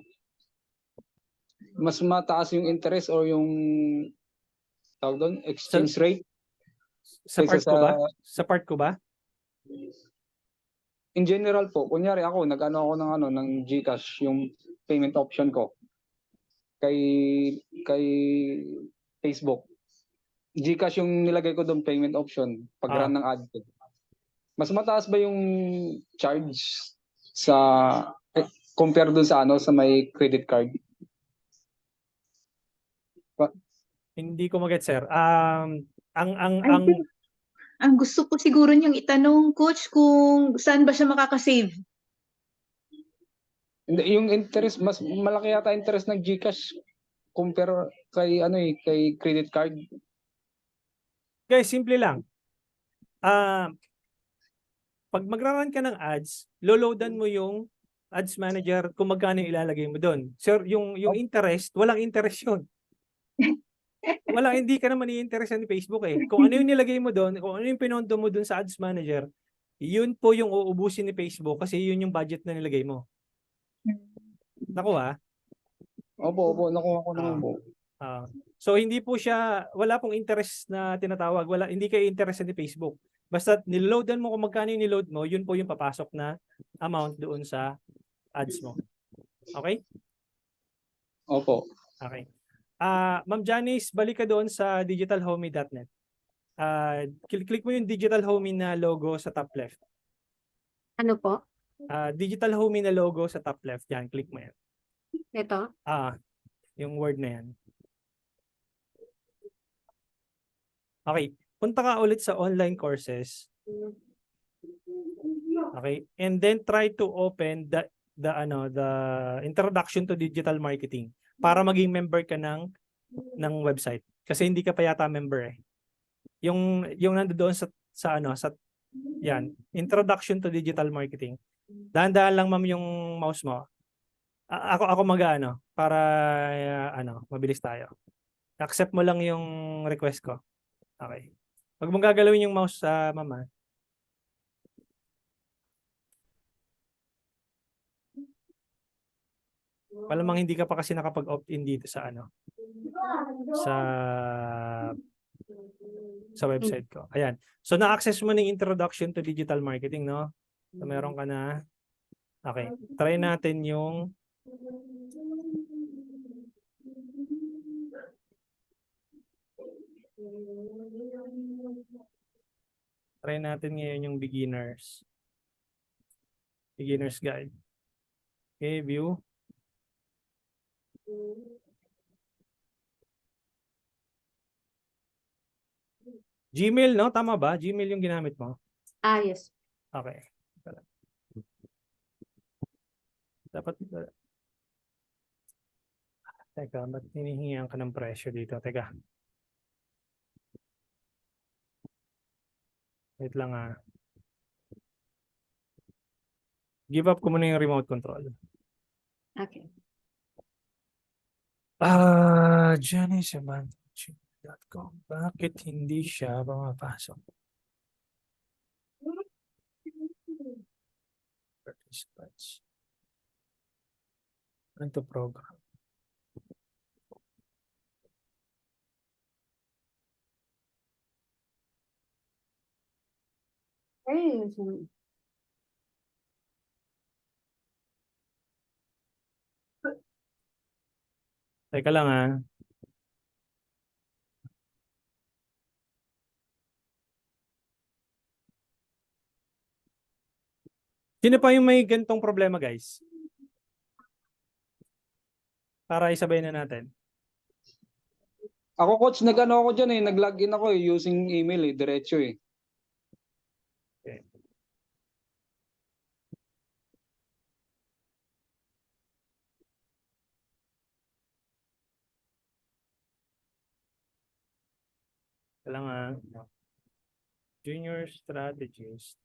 [SPEAKER 1] Mas mataas yung interest or yung tawag doon, exchange rate?
[SPEAKER 2] Sa part ko ba? Sa part ko ba?
[SPEAKER 1] In general po, kunyari ako, nag-ano ako ng GCash, yung payment option ko kay Facebook. GCash yung nilagay ko doon payment option pag run ng ad. Mas mataas ba yung charge sa compare doon sa may credit card?
[SPEAKER 2] Hindi ko maget, sir.
[SPEAKER 4] Ang gusto ko siguro niyang itanong, coach, kung saan ba siya makakasave?
[SPEAKER 1] Hindi, yung interest, mas malaki yata interest ng GCash compare kay kay credit card.
[SPEAKER 2] Guys, simple lang. Pag magra-run ka ng ads, loloadan mo yung ads manager kung magkano yung ilalagay mo doon. Sir, yung interest, walang interest yun. Hindi ka naman i-interest ni Facebook eh. Kung ano yung nilagay mo doon, kung ano yung pinondo mo doon sa ads manager, yun po yung uubusin ni Facebook kasi yun yung budget na nilagay mo. Nakuha?
[SPEAKER 1] Opo, nakuha ko naman po.
[SPEAKER 2] So hindi po siya, wala pong interest na tinatawag, hindi kayo interest ni Facebook. Basta niloadan mo kung magkano yung niload mo, yun po yung papasok na amount doon sa ads mo. Okay?
[SPEAKER 1] Opo.
[SPEAKER 2] Okay. Ma'am Janice, balik ka doon sa digitalhomey.net. Click mo yung Digital Homey na logo sa top left.
[SPEAKER 5] Ano po?
[SPEAKER 2] Digital Homey na logo sa top left. Yan, click mo yan.
[SPEAKER 5] Ito?
[SPEAKER 2] Yung word na yan. Okay. Punta ka ulit sa online courses. Okay. And then try to open the introduction to digital marketing para maging member ka ng website. Kasi hindi ka pa yata member eh. Yung nandoon sa yan, introduction to digital marketing. Dahan-dahan lang ma'am yung mouse mo. Ako mag-ano para mabilis tayo. Accept mo lang yung request ko. Okay. Pag mong gagalawin yung mouse sa mama. Malamang hindi ka pa kasi nakapag-opt-in dito sa sa website ko. Ayan. So na-access mo ng introduction to digital marketing, no? So meron ka na. Okay. Try natin yung ngayon yung beginners guide. Okay, view. Gmail, no? Tama ba? Gmail yung ginamit mo?
[SPEAKER 5] Yes.
[SPEAKER 2] Okay. Dapat teka, ba't hinihingihan ka ng presyo dito? Teka. Wait lang Give up ko muna yung remote control.
[SPEAKER 5] Okay.
[SPEAKER 2] JennySabantucci.com. Bakit hindi siya pumapasok? Participants. Ano program? Teka lang Sino pa yung may gantong problema, guys? Para isabay na natin.
[SPEAKER 1] Ako coach, ako diyan nag-login ako using email diretso eh.
[SPEAKER 2] Okay. Kailangan junior strategist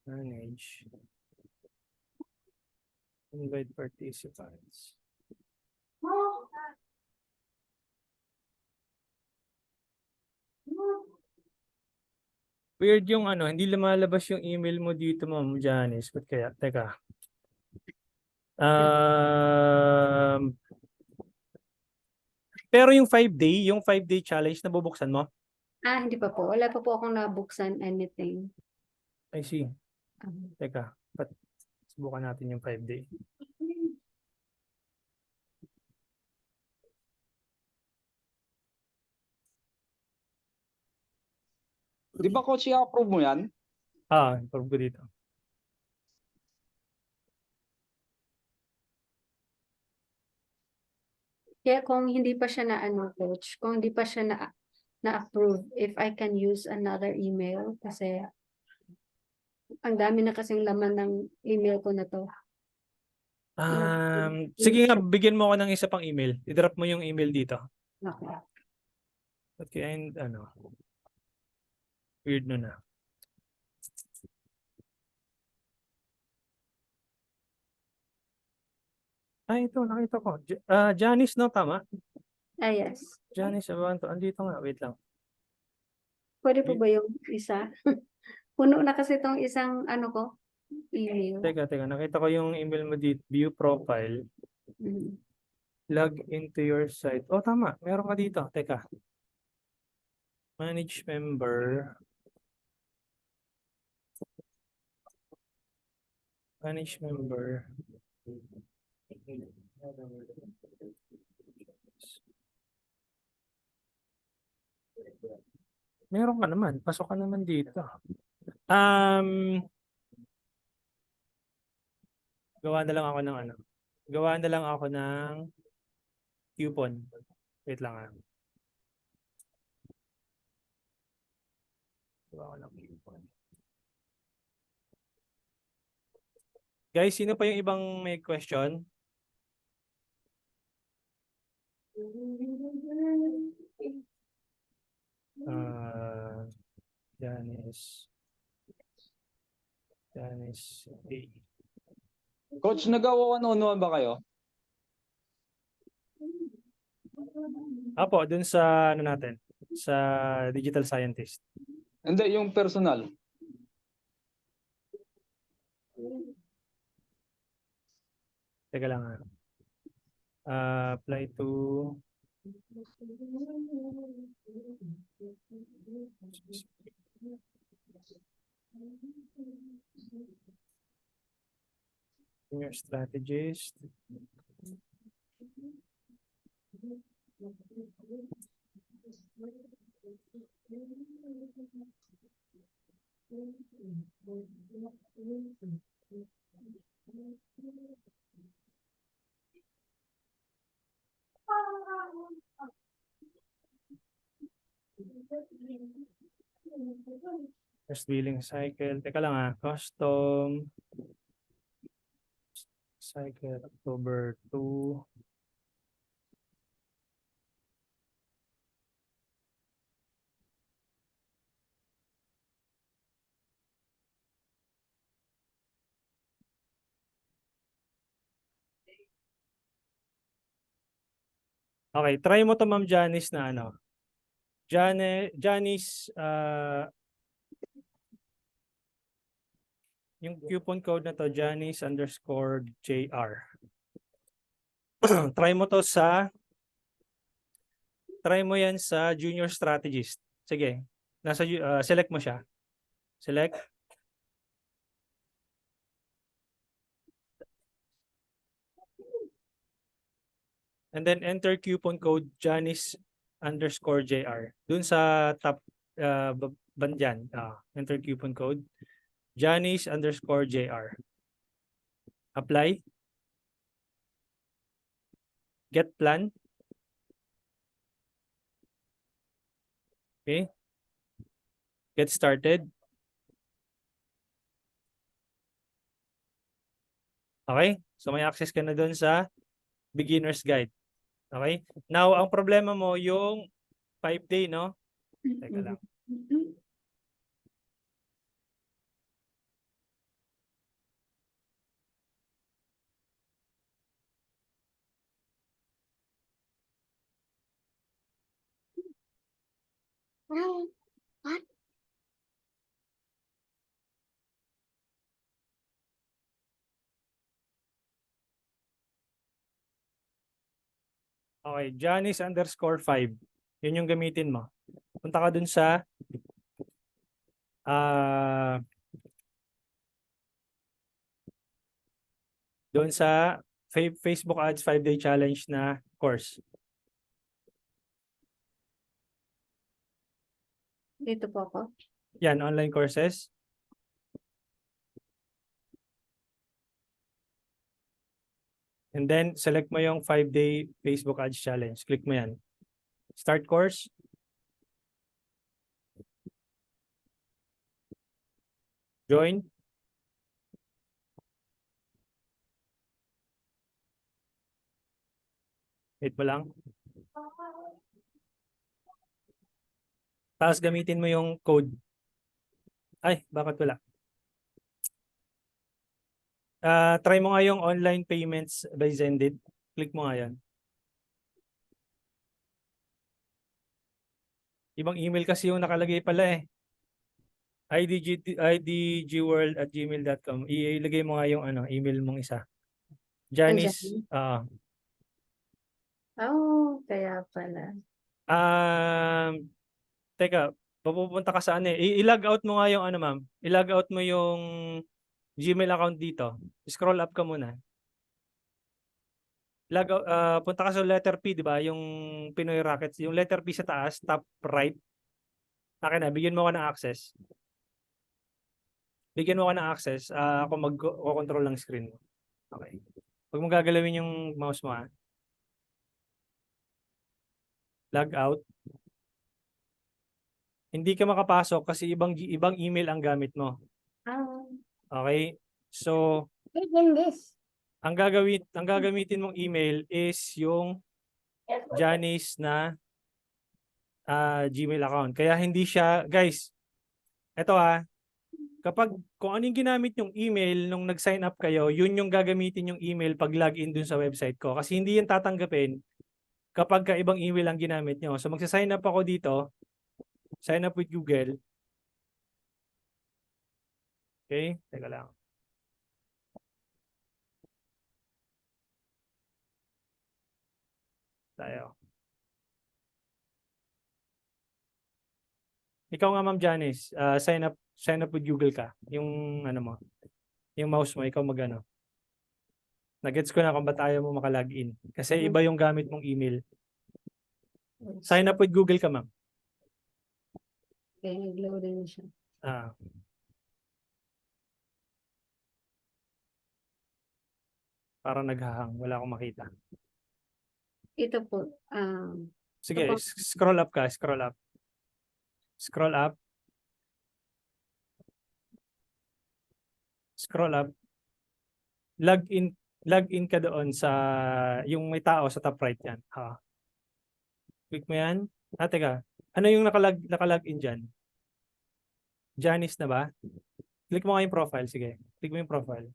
[SPEAKER 2] manage invite participants. Weird yung hindi lumalabas yung email mo dito, Ma'am Janice. Ba't kaya? Teka. Pero yung 5-day challenge na bubuksan mo?
[SPEAKER 5] Hindi pa po. Wala pa po akong nabuksan anything.
[SPEAKER 2] I see. Teka. Subukan natin yung 5-day.
[SPEAKER 1] Di ba coach, i-approve mo yan?
[SPEAKER 2] Approve ko dito.
[SPEAKER 5] Kaya kung hindi pa siya coach, kung hindi pa siya na-approve, if I can use another email, kasi ang dami na kasing laman ng email ko na to.
[SPEAKER 2] Sige nga, bigyan mo ako ng isa pang email. I-drop mo yung email dito.
[SPEAKER 5] Okay.
[SPEAKER 2] Okay, and ano, weird nun na. Ito, nakita ko. Janice, no? Tama?
[SPEAKER 5] Yes.
[SPEAKER 2] Janice Abanto. Andito nga, wait lang.
[SPEAKER 5] Pwede po ba yung isa? Puno na kasi itong isang ano ko, email.
[SPEAKER 2] Teka, nakita ko yung email mo dito. View profile.
[SPEAKER 5] Mm.
[SPEAKER 2] Log into your site. Oh, tama. Meron ka dito. Teka. Manage member. Manage member. Meron ka naman. Pasok ka naman dito. Gawa na lang ako ng ano. Gawa na lang ako ng coupon. Wait lang ah. Gawa ko ng coupon. Guys, sino pa yung ibang may question? Janice. Janice. Okay.
[SPEAKER 1] Coach, nagawa ba kayo?
[SPEAKER 2] Apo, dun sa ano natin, sa digital scientist.
[SPEAKER 1] Hindi, yung personal.
[SPEAKER 2] Teka lang ah. Apply to senior strategist. First billing cycle. Teka lang ah. Custom cycle October 2. Okay, try mo to Ma'am Janice na ano. Janice, yung coupon code na to, Janice_JR. Try mo yan sa junior strategist. Sige, select mo siya. Select. And then enter coupon code Janice_JR. Dun sa top bandyan. Enter coupon code Janice_JR. Apply. Get plan. Okay. Get started. Okay? So may access ka na dun sa beginner's guide. Okay? Now, ang problema mo yung 5-day, no? Teka lang. Okay, Janice_5. Yun yung gamitin mo. Punta ka dun sa Facebook Ads 5-day challenge na course.
[SPEAKER 5] Dito po ako.
[SPEAKER 2] Yan, online courses. And then, select mo yung 5-day Facebook Ads challenge. Click mo yan. Start course. Join. Wait mo lang. Tapos gamitin mo yung code. Ay, bakit wala? Try mo nga yung online payments by Zendit. Click mo nga yan. Ibang email kasi yung nakalagay pala eh. idgworld@gmail.com. Ilagay mo nga yung email mong isa. Janice,
[SPEAKER 5] Oh, kaya pala.
[SPEAKER 2] teka, pupunta ka sa i-log out mo nga yung ma'am. I-log out mo yung Gmail account dito. Scroll up ka muna. Log out, punta ka sa letter P, di ba? Yung Pinoy Rockets. Yung letter P sa taas, top right. Akin na, bigyan mo ka ng access. Bigyan mo ka ng access. Ako mag-control ng screen mo. Okay. Huwag mo gagalawin yung mouse mo ha. Log out. Hindi ka makapasok kasi ibang email ang gamit mo. Okay? So, ang gagamitin mong email is yung Janice na Gmail account. Kaya hindi siya, guys, eto kapag kung ano yung ginamit yung email nung nag-sign up kayo, yun yung gagamitin yung email pag login dun sa website ko. Kasi hindi yan tatanggapin kapag ka ibang email ang ginamit nyo. So magsa-sign up ako dito, sign up with Google. Okay, teka lang. Tayo. Ikaw nga Ma'am Janice, sign up with Google ka. Yung mo, yung mouse mo, ikaw magano. Nagets ko na kung ba't ayaw mo makalagin. Kasi iba yung gamit mong email. Sign up with Google ka, ma'am.
[SPEAKER 5] Okay, nag-loading na siya.
[SPEAKER 2] Parang naghahang. Wala akong makita.
[SPEAKER 5] Ito po.
[SPEAKER 2] Sige,
[SPEAKER 5] Opo.
[SPEAKER 2] scroll up ka. Scroll up. Scroll up. Scroll up. Log in ka doon sa yung may tao sa top right yan. Click mo yan. Teka. Ano yung nakalag in dyan? Janice na ba? Click mo nga yung profile. Sige. Click mo yung profile.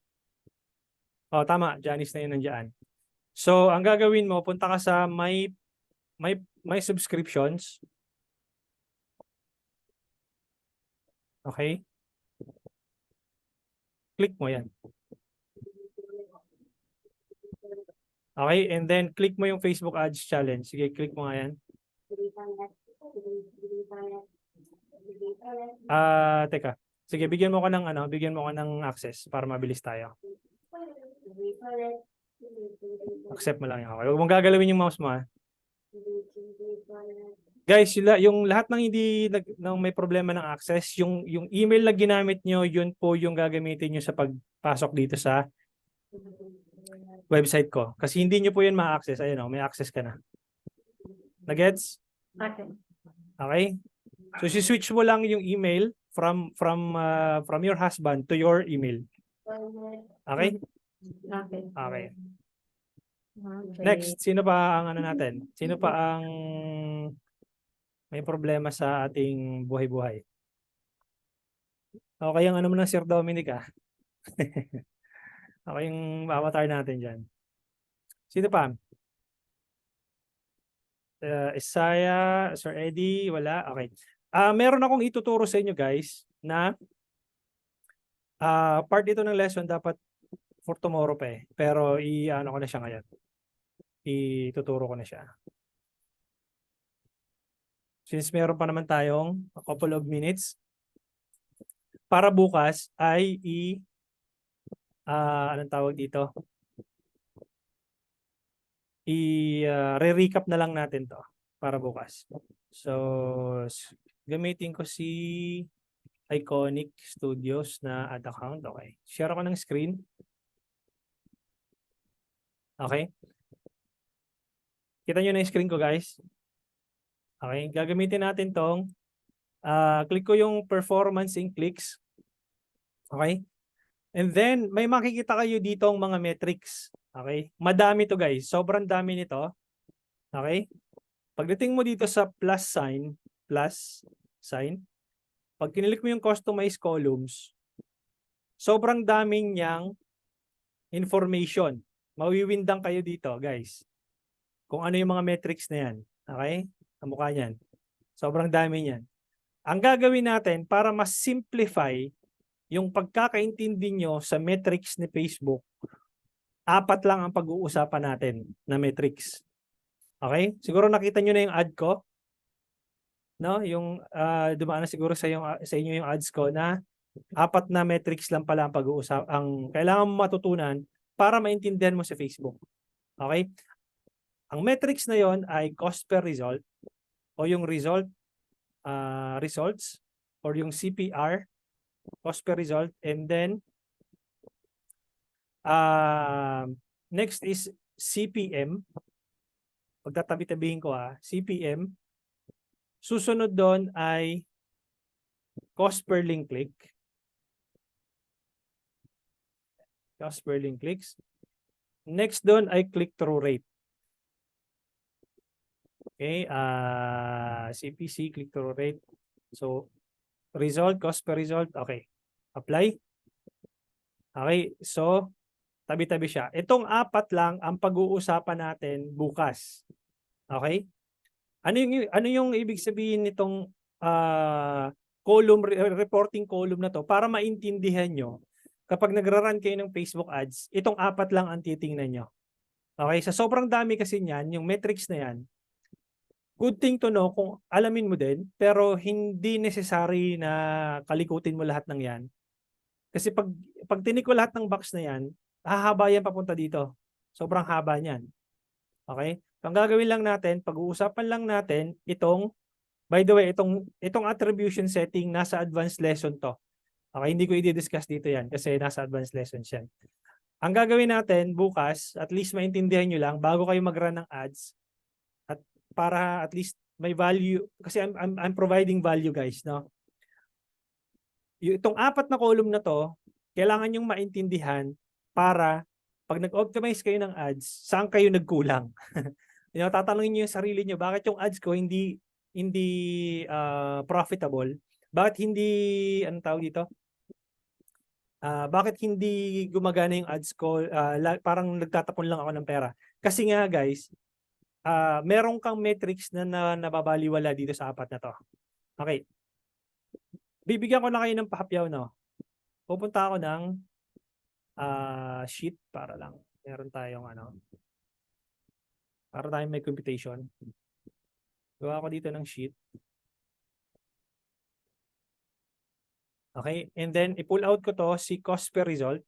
[SPEAKER 2] Tama. Janice na yun nandiyan. So, ang gagawin mo, punta ka sa my subscriptions. Okay? Click mo yan. Okay? And then, click mo yung Facebook Ads Challenge. Sige, click mo nga yan. Teka. Sige, bigyan mo ko ng access para mabilis tayo. Accept mo lang yan. Okay. Huwag mong gagalawin yung mouse mo Guys, yung lahat ng may problema ng access, yung email na ginamit nyo, yun po yung gagamitin nyo sa pagpasok dito sa website ko. Kasi hindi nyo po yun ma-access. Ayun may access ka na. Nagets?
[SPEAKER 5] Okay.
[SPEAKER 2] Okay? So, si-switch mo lang yung email from your husband to your email. Okay?
[SPEAKER 5] Okay.
[SPEAKER 2] Okay.
[SPEAKER 5] Okay.
[SPEAKER 2] Next, sino pa ang natin? Sino pa ang may problema sa ating buhay-buhay? Okay, ang mo ng Sir Dominic Okay, yung avatar natin dyan. Sino pa? Isaiah, Sir Eddie, wala? Okay. Meron akong ituturo sa inyo guys na part ito ng lesson dapat for tomorrow pa Pero ko na siya ngayon. Ituturo ko na siya. Since meron pa naman tayong a couple of minutes, para bukas ay anong tawag dito? Re-recap na lang natin to para bukas. So, gamitin ko si Iconic Studios na ad account. Okay. Share ako ng screen. Okay. Kita nyo na yung screen ko, guys. Okay. Gagamitin natin tong click ko yung performance in clicks. Okay. And then, may makikita kayo dito ang mga metrics. Okay. Madami to guys. Sobrang dami nito. Okay? Pagdating mo dito sa plus sign, pag kinilik mo yung customize columns, sobrang daming niyang information. Mawiwindang kayo dito, guys. Kung ano yung mga metrics na yan. Okay? Kamukha niyan. Sobrang dami niyan. Ang gagawin natin para mas simplify yung pagkakaintindi nyo sa metrics ni Facebook, 4 lang ang pag-uusapan natin na metrics. Okay? Siguro nakita nyo na yung ad ko. No? Yung dumaan na siguro sa inyo yung ads ko na 4 na metrics lang pala ang pag-uusap, ang kailangan mo matutunan para maintindihan mo sa Facebook. Okay? Ang metrics na yon ay cost per result o yung results or yung CPR, cost per result, and then next is CPM. Pagtatabi-tabihin ko CPM. Susunod doon ay cost per link click. Cost per link clicks. Next doon ay click-through rate. Okay, CPC, click-through rate. So, result, cost per result. Okay, apply. Okay, so, tabi-tabi siya. Itong 4 lang ang pag-uusapan natin bukas. Okay? Ano yung ibig sabihin nitong reporting column na to para maintindihan nyo kapag nagra-run kayo ng Facebook ads, itong 4 lang ang titingnan nyo. Okay? Sa sobrang dami kasi niyan, yung metrics na yan, good thing to know kung alamin mo din, pero hindi necessary na kalikutin mo lahat ng yan. Kasi pag tinik ko lahat ng box na yan, hahaba yan papunta dito. Sobrang haba niyan. Okay? So, ang gagawin lang natin, pag-uusapan lang natin itong, by the way, itong attribution setting nasa advanced lesson to. Okay, hindi ko i-discuss dito yan kasi nasa advanced lessons yan. Ang gagawin natin bukas, at least maintindihan nyo lang bago kayo mag-run ng ads at para at least may value kasi I'm providing value, guys, no? Itong 4 na column na to, kailangan yung maintindihan para pag nag-optimize kayo ng ads, saan kayo nagkulang? Tatanungin niyo yung sarili niyo, bakit yung ads ko hindi profitable? Bakit hindi tawag dito? Bakit hindi gumagana yung ads ko? Parang nagtatapon lang ako ng pera. Kasi nga, guys, meron kang metrics na nababaliwala dito sa 4 na to. Okay. Bibigyan ko na kayo ng pahapyaw, no? Pupunta ako ng sheet para lang. Meron tayong para tayong may computation. Gawa ko dito ng sheet. Okay, and then i-pull out ko to si cost per result.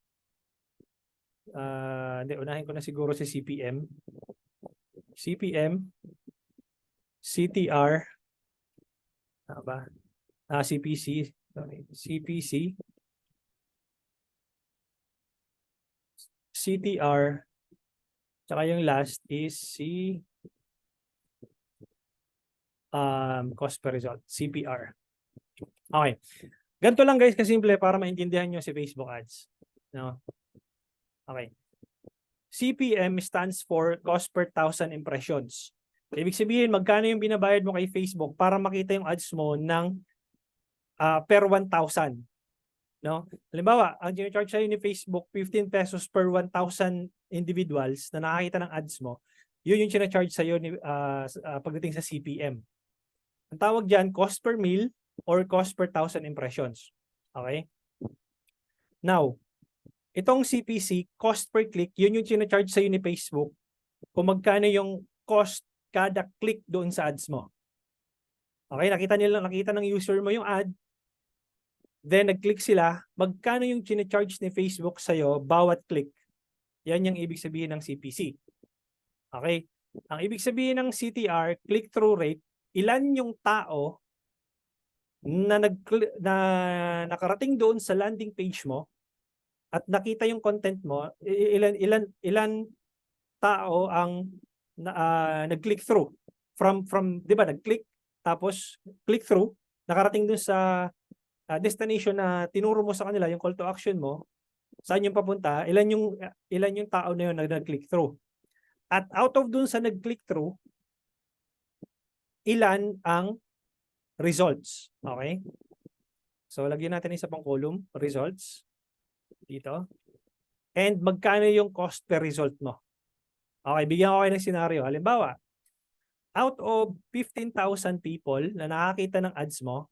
[SPEAKER 2] Unahin ko na siguro si CPM. CPM, CTR, CPC, sorry, CPC, CTR, tsaka yung last is si cost per result, CPR. Okay. Ganito lang, guys, kasimple para maintindihan nyo si Facebook ads. No? Okay. CPM stands for cost per 1,000 impressions. Ibig sabihin, magkano yung binabayad mo kay Facebook para makita yung ads mo ng per 1,000. No? Halimbawa, ang charge sa'yo ni Facebook, 15 pesos per 1,000 individuals na nakakita ng ads mo, yun yung charge sa'yo pagdating sa CPM. Ang tawag dyan, cost per mil or cost per 1,000 impressions. Okay? Now, itong CPC, cost per click, yun yung charge sa'yo ni Facebook kung magkano yung cost kada click doon sa ads mo. Okay? Nakita ng user mo yung ad, then nag-click sila, magkano yung charge ni Facebook sa'yo bawat click. Yan yung ibig sabihin ng CPC. Okay? Ang ibig sabihin ng CTR, click-through rate, ilan yung tao na nakarating doon sa landing page mo at nakita yung content mo, ilan tao ang nag-click through from 'di ba, nag-click tapos click through, nakarating doon sa destination na tinuro mo sa kanila, yung call to action mo, saan yung papunta, ilan yung tao na yun na nag-click through. At out of doon sa nag-click through, ilan ang results. Okay? So, lagyan natin isa pang column, results. Dito. And magkano yung cost per result mo. Okay, bigyan ko kayo ng scenario. Halimbawa, out of 15,000 people na nakakita ng ads mo,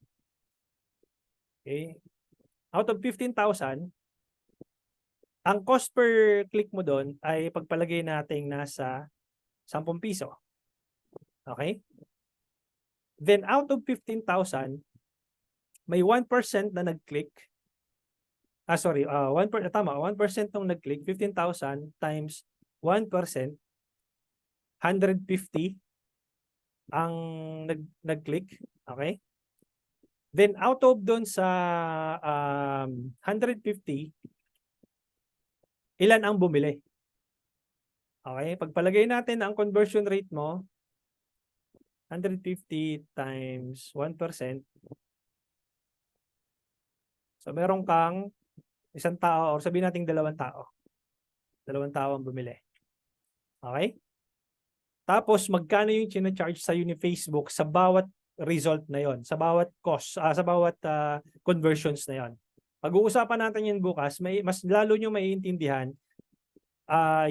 [SPEAKER 2] okay, out of 15,000, ang cost per click mo doon ay pagpalagay natin nasa 10 piso. Okay? Then out of 15,000, may 1% na nag-click. 1% nung nag-click, 15,000 times 1%, 150 ang nag-click. Okay? Then out of doon sa 150, ilan ang bumili? Okay? Pagpalagay natin ang conversion rate mo, 150 times 1%. So meron kang isang tao or sabihin natin 2 tao. 2 tao ang bumili. Okay? Tapos magkano yung china-charge sa ni Facebook sa bawat result na yon, sa bawat cost, sa bawat conversions na yon. Pag-uusapan natin yun bukas, mas lalo nyo maiintindihan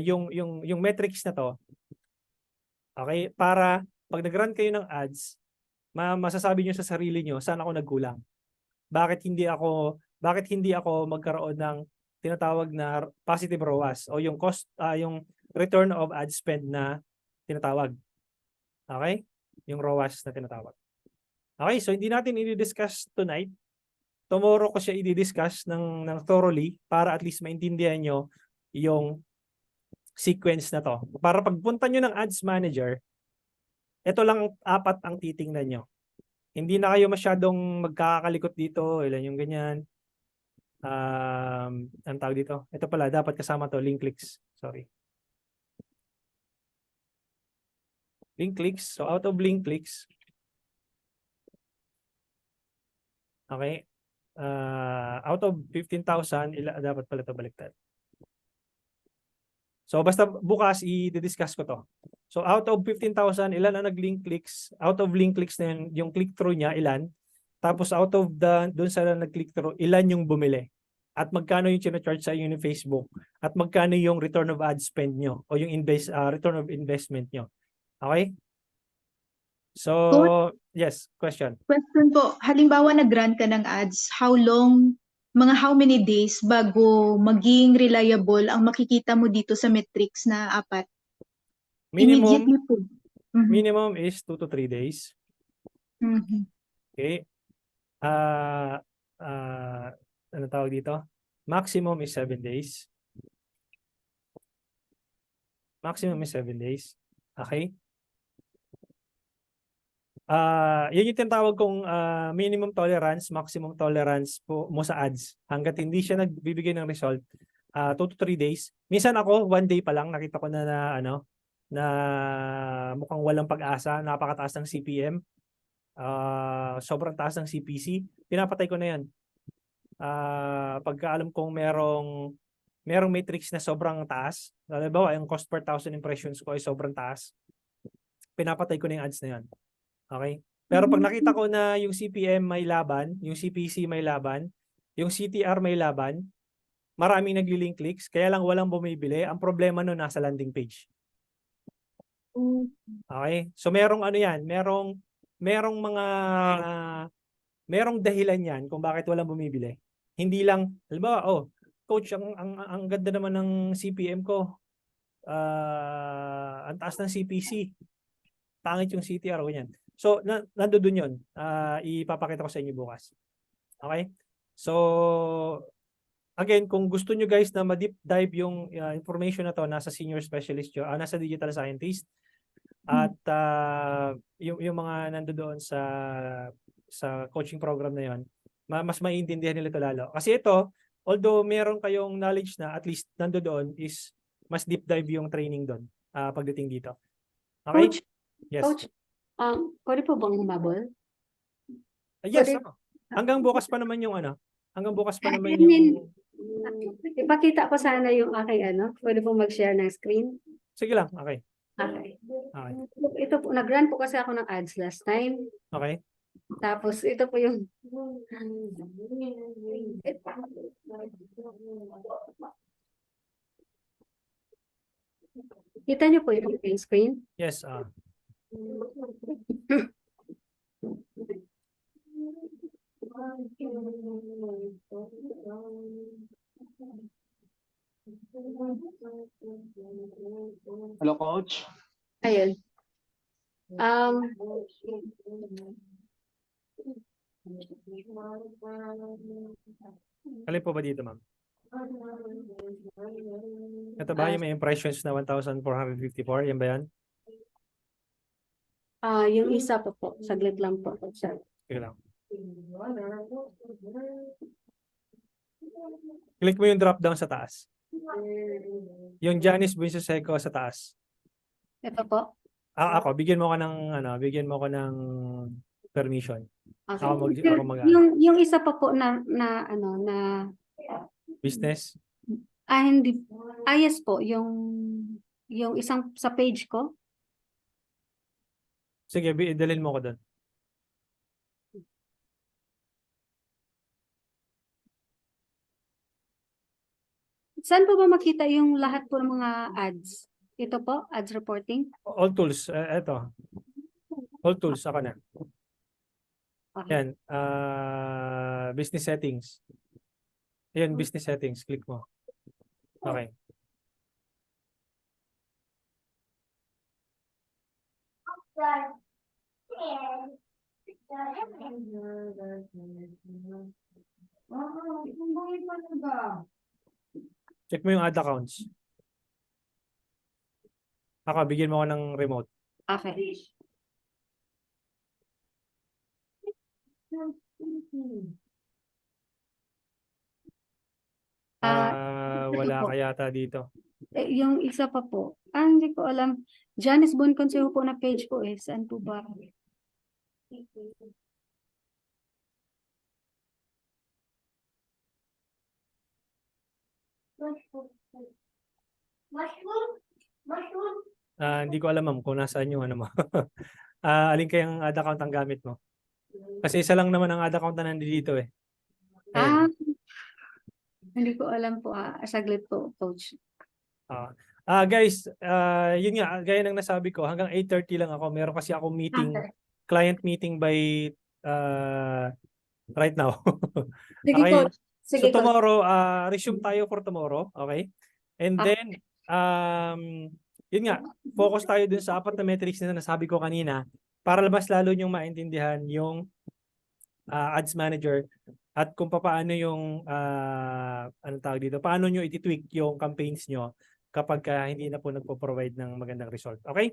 [SPEAKER 2] yung metrics na to. Okay? Para pag nag-run kayo ng ads, masasabi nyo sa sarili nyo, saan ako nagkulang? Bakit hindi ako magkaroon ng tinatawag na positive ROAS o yung cost, yung return of ad spend na tinatawag. Okay? Yung ROAS na tinatawag. Okay, so hindi natin i-discuss tonight. Tomorrow ko siya i-discuss ng thoroughly para at least maintindihan nyo yung sequence na to. Para pagpunta nyo ng ads manager, ito lang 4 ang titingnan nyo. Hindi na kayo masyadong magkakalikot dito, ilan yung ganyan. Ang tawag dito? Ito pala, dapat kasama to, link clicks. Sorry. Link clicks. So out of link clicks, okay, out of 15,000, dapat pala ito baliktad. So basta bukas i-discuss ko to. So out of 15,000, ilan ang nag-link clicks? Out of link clicks na yun, yung click-through niya, ilan? Tapos out of doon sa nag-click-through, ilan yung bumili? At magkano yung china-charge sa inyo ni Facebook? At magkano yung return of ad spend nyo? O yung return of investment nyo? Okay? So, yes, question.
[SPEAKER 4] Question po, halimbawa nag-run ka ng ads, how many days bago maging reliable ang makikita mo dito sa metrics na 4? Immediately po.
[SPEAKER 2] Minimum is 2 to 3 days. Okay. Ano tawag dito? Maximum is 7 days. Maximum is 7 days. Okay. Yun yung tinatawag kong minimum tolerance, maximum tolerance po mo sa ads. Hanggat hindi siya nagbibigay ng result, 2 to 3 days. Minsan ako, 1 day pa lang, nakita ko na mukhang walang pag-asa, napakataas ng CPM, sobrang taas ng CPC, pinapatay ko na yan. Pagka alam kong merong matrix na sobrang taas, halimbawa, yung cost per 1,000 impressions ko ay sobrang taas, pinapatay ko na yung ads na yan. Okay? Pero pag nakita ko na yung CPM may laban, yung CPC may laban, yung CTR may laban, maraming nagli-link clicks, kaya lang walang bumibili, ang problema no nasa landing page. Okay? So merong merong dahilan yan kung bakit walang bumibili. Hindi lang, halimbawa, coach, ang ganda naman ng CPM ko. Ang taas ng CPC. Pangit yung CTR, ganyan. So, nandoon yun. Ipapakita ko sa inyo bukas. Okay? So, again, kung gusto nyo guys na ma-deep dive yung information na to, nasa senior specialist nyo, nasa digital scientist, at yung mga nandoon sa coaching program na yon, mas maiintindihan nila ito lalo. Kasi ito, although meron kayong knowledge na at least nandoon is mas deep dive yung training doon pagdating dito. Okay?
[SPEAKER 5] Coach,
[SPEAKER 2] Yes.
[SPEAKER 5] Coach, pwede po bang humabol?
[SPEAKER 2] Yes.
[SPEAKER 5] Pwede-
[SPEAKER 2] Hanggang bukas pa naman yung hanggang bukas pa naman
[SPEAKER 5] I mean,
[SPEAKER 2] yung...
[SPEAKER 5] ipakita ko sana yung aking pwede po mag-share ng screen?
[SPEAKER 2] Sige lang, okay.
[SPEAKER 5] Okay.
[SPEAKER 2] Okay.
[SPEAKER 5] Ito po, nag-run po kasi ako ng ads last time.
[SPEAKER 2] Okay.
[SPEAKER 5] Tapos ito po yung kita niyo po yung main screen.
[SPEAKER 2] Yes.
[SPEAKER 1] Hello, coach.
[SPEAKER 5] Ayun.
[SPEAKER 2] Alin po ba dito, ma'am? Ito ba yung may impressions na 1,454? Yan ba yan?
[SPEAKER 5] Yung isa po, saglit lang po. Sorry.
[SPEAKER 2] Sige lang. Click mo yung drop down sa taas. Yung Janice Buenseseco sa taas.
[SPEAKER 5] Ito po.
[SPEAKER 2] Ako, bigyan mo ko ng permission.
[SPEAKER 5] Okay.
[SPEAKER 2] Ako mag-
[SPEAKER 5] Yung isa pa po na
[SPEAKER 2] Business.
[SPEAKER 5] hindi. Yes po, yung isang sa page ko.
[SPEAKER 2] Sige, dalhin mo ko doon.
[SPEAKER 5] Saan po ba makita yung lahat po ng mga ads? Ito po, ads reporting.
[SPEAKER 2] All tools. Eto. All tools. Ako na.
[SPEAKER 5] Okay.
[SPEAKER 2] Yan. Business settings. Yan, business settings. Click mo. Okay. Check mo yung ad accounts. Ako, bigyan mo ko ng remote.
[SPEAKER 5] Okay.
[SPEAKER 2] Wala
[SPEAKER 5] po.
[SPEAKER 2] ka yata dito.
[SPEAKER 5] Yung isa pa po. Hindi ko alam. Janice Bonconsejo po na page po saan po ba?
[SPEAKER 2] Hindi ko alam, ma'am, kung nasaan yung ano mo. Alin kayang ad account ang gamit mo? Kasi isa lang naman ang ad account na nandito eh. Ayan.
[SPEAKER 5] Hindi ko alam po. Saglit po, coach.
[SPEAKER 2] Guys, yun nga, gaya ng nasabi ko, hanggang 8:30 lang ako. Meron kasi ako meeting,
[SPEAKER 5] Okay.
[SPEAKER 2] client meeting by right now.
[SPEAKER 5] Sige,
[SPEAKER 2] Okay.
[SPEAKER 5] coach. Sige,
[SPEAKER 2] So
[SPEAKER 5] coach.
[SPEAKER 2] tomorrow, resume tayo for tomorrow, okay? And then, yun nga, focus tayo dun sa apat na metrics na nasabi ko kanina para mas lalo nyong maintindihan yung ads manager at kung paano yung anong tawag dito, paano nyo iti-tweak yung campaigns nyo kapag hindi na po nagpo-provide ng magandang result. Okay?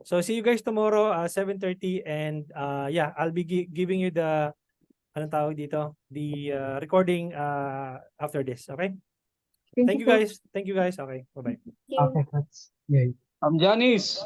[SPEAKER 2] So see you guys tomorrow 7:30 and yeah, I'll be giving you the anong tawag dito, the recording after this. Okay? Thank you guys. Thank you guys. Okay. Bye-bye.
[SPEAKER 3] Okay, that's yay.
[SPEAKER 1] Janice.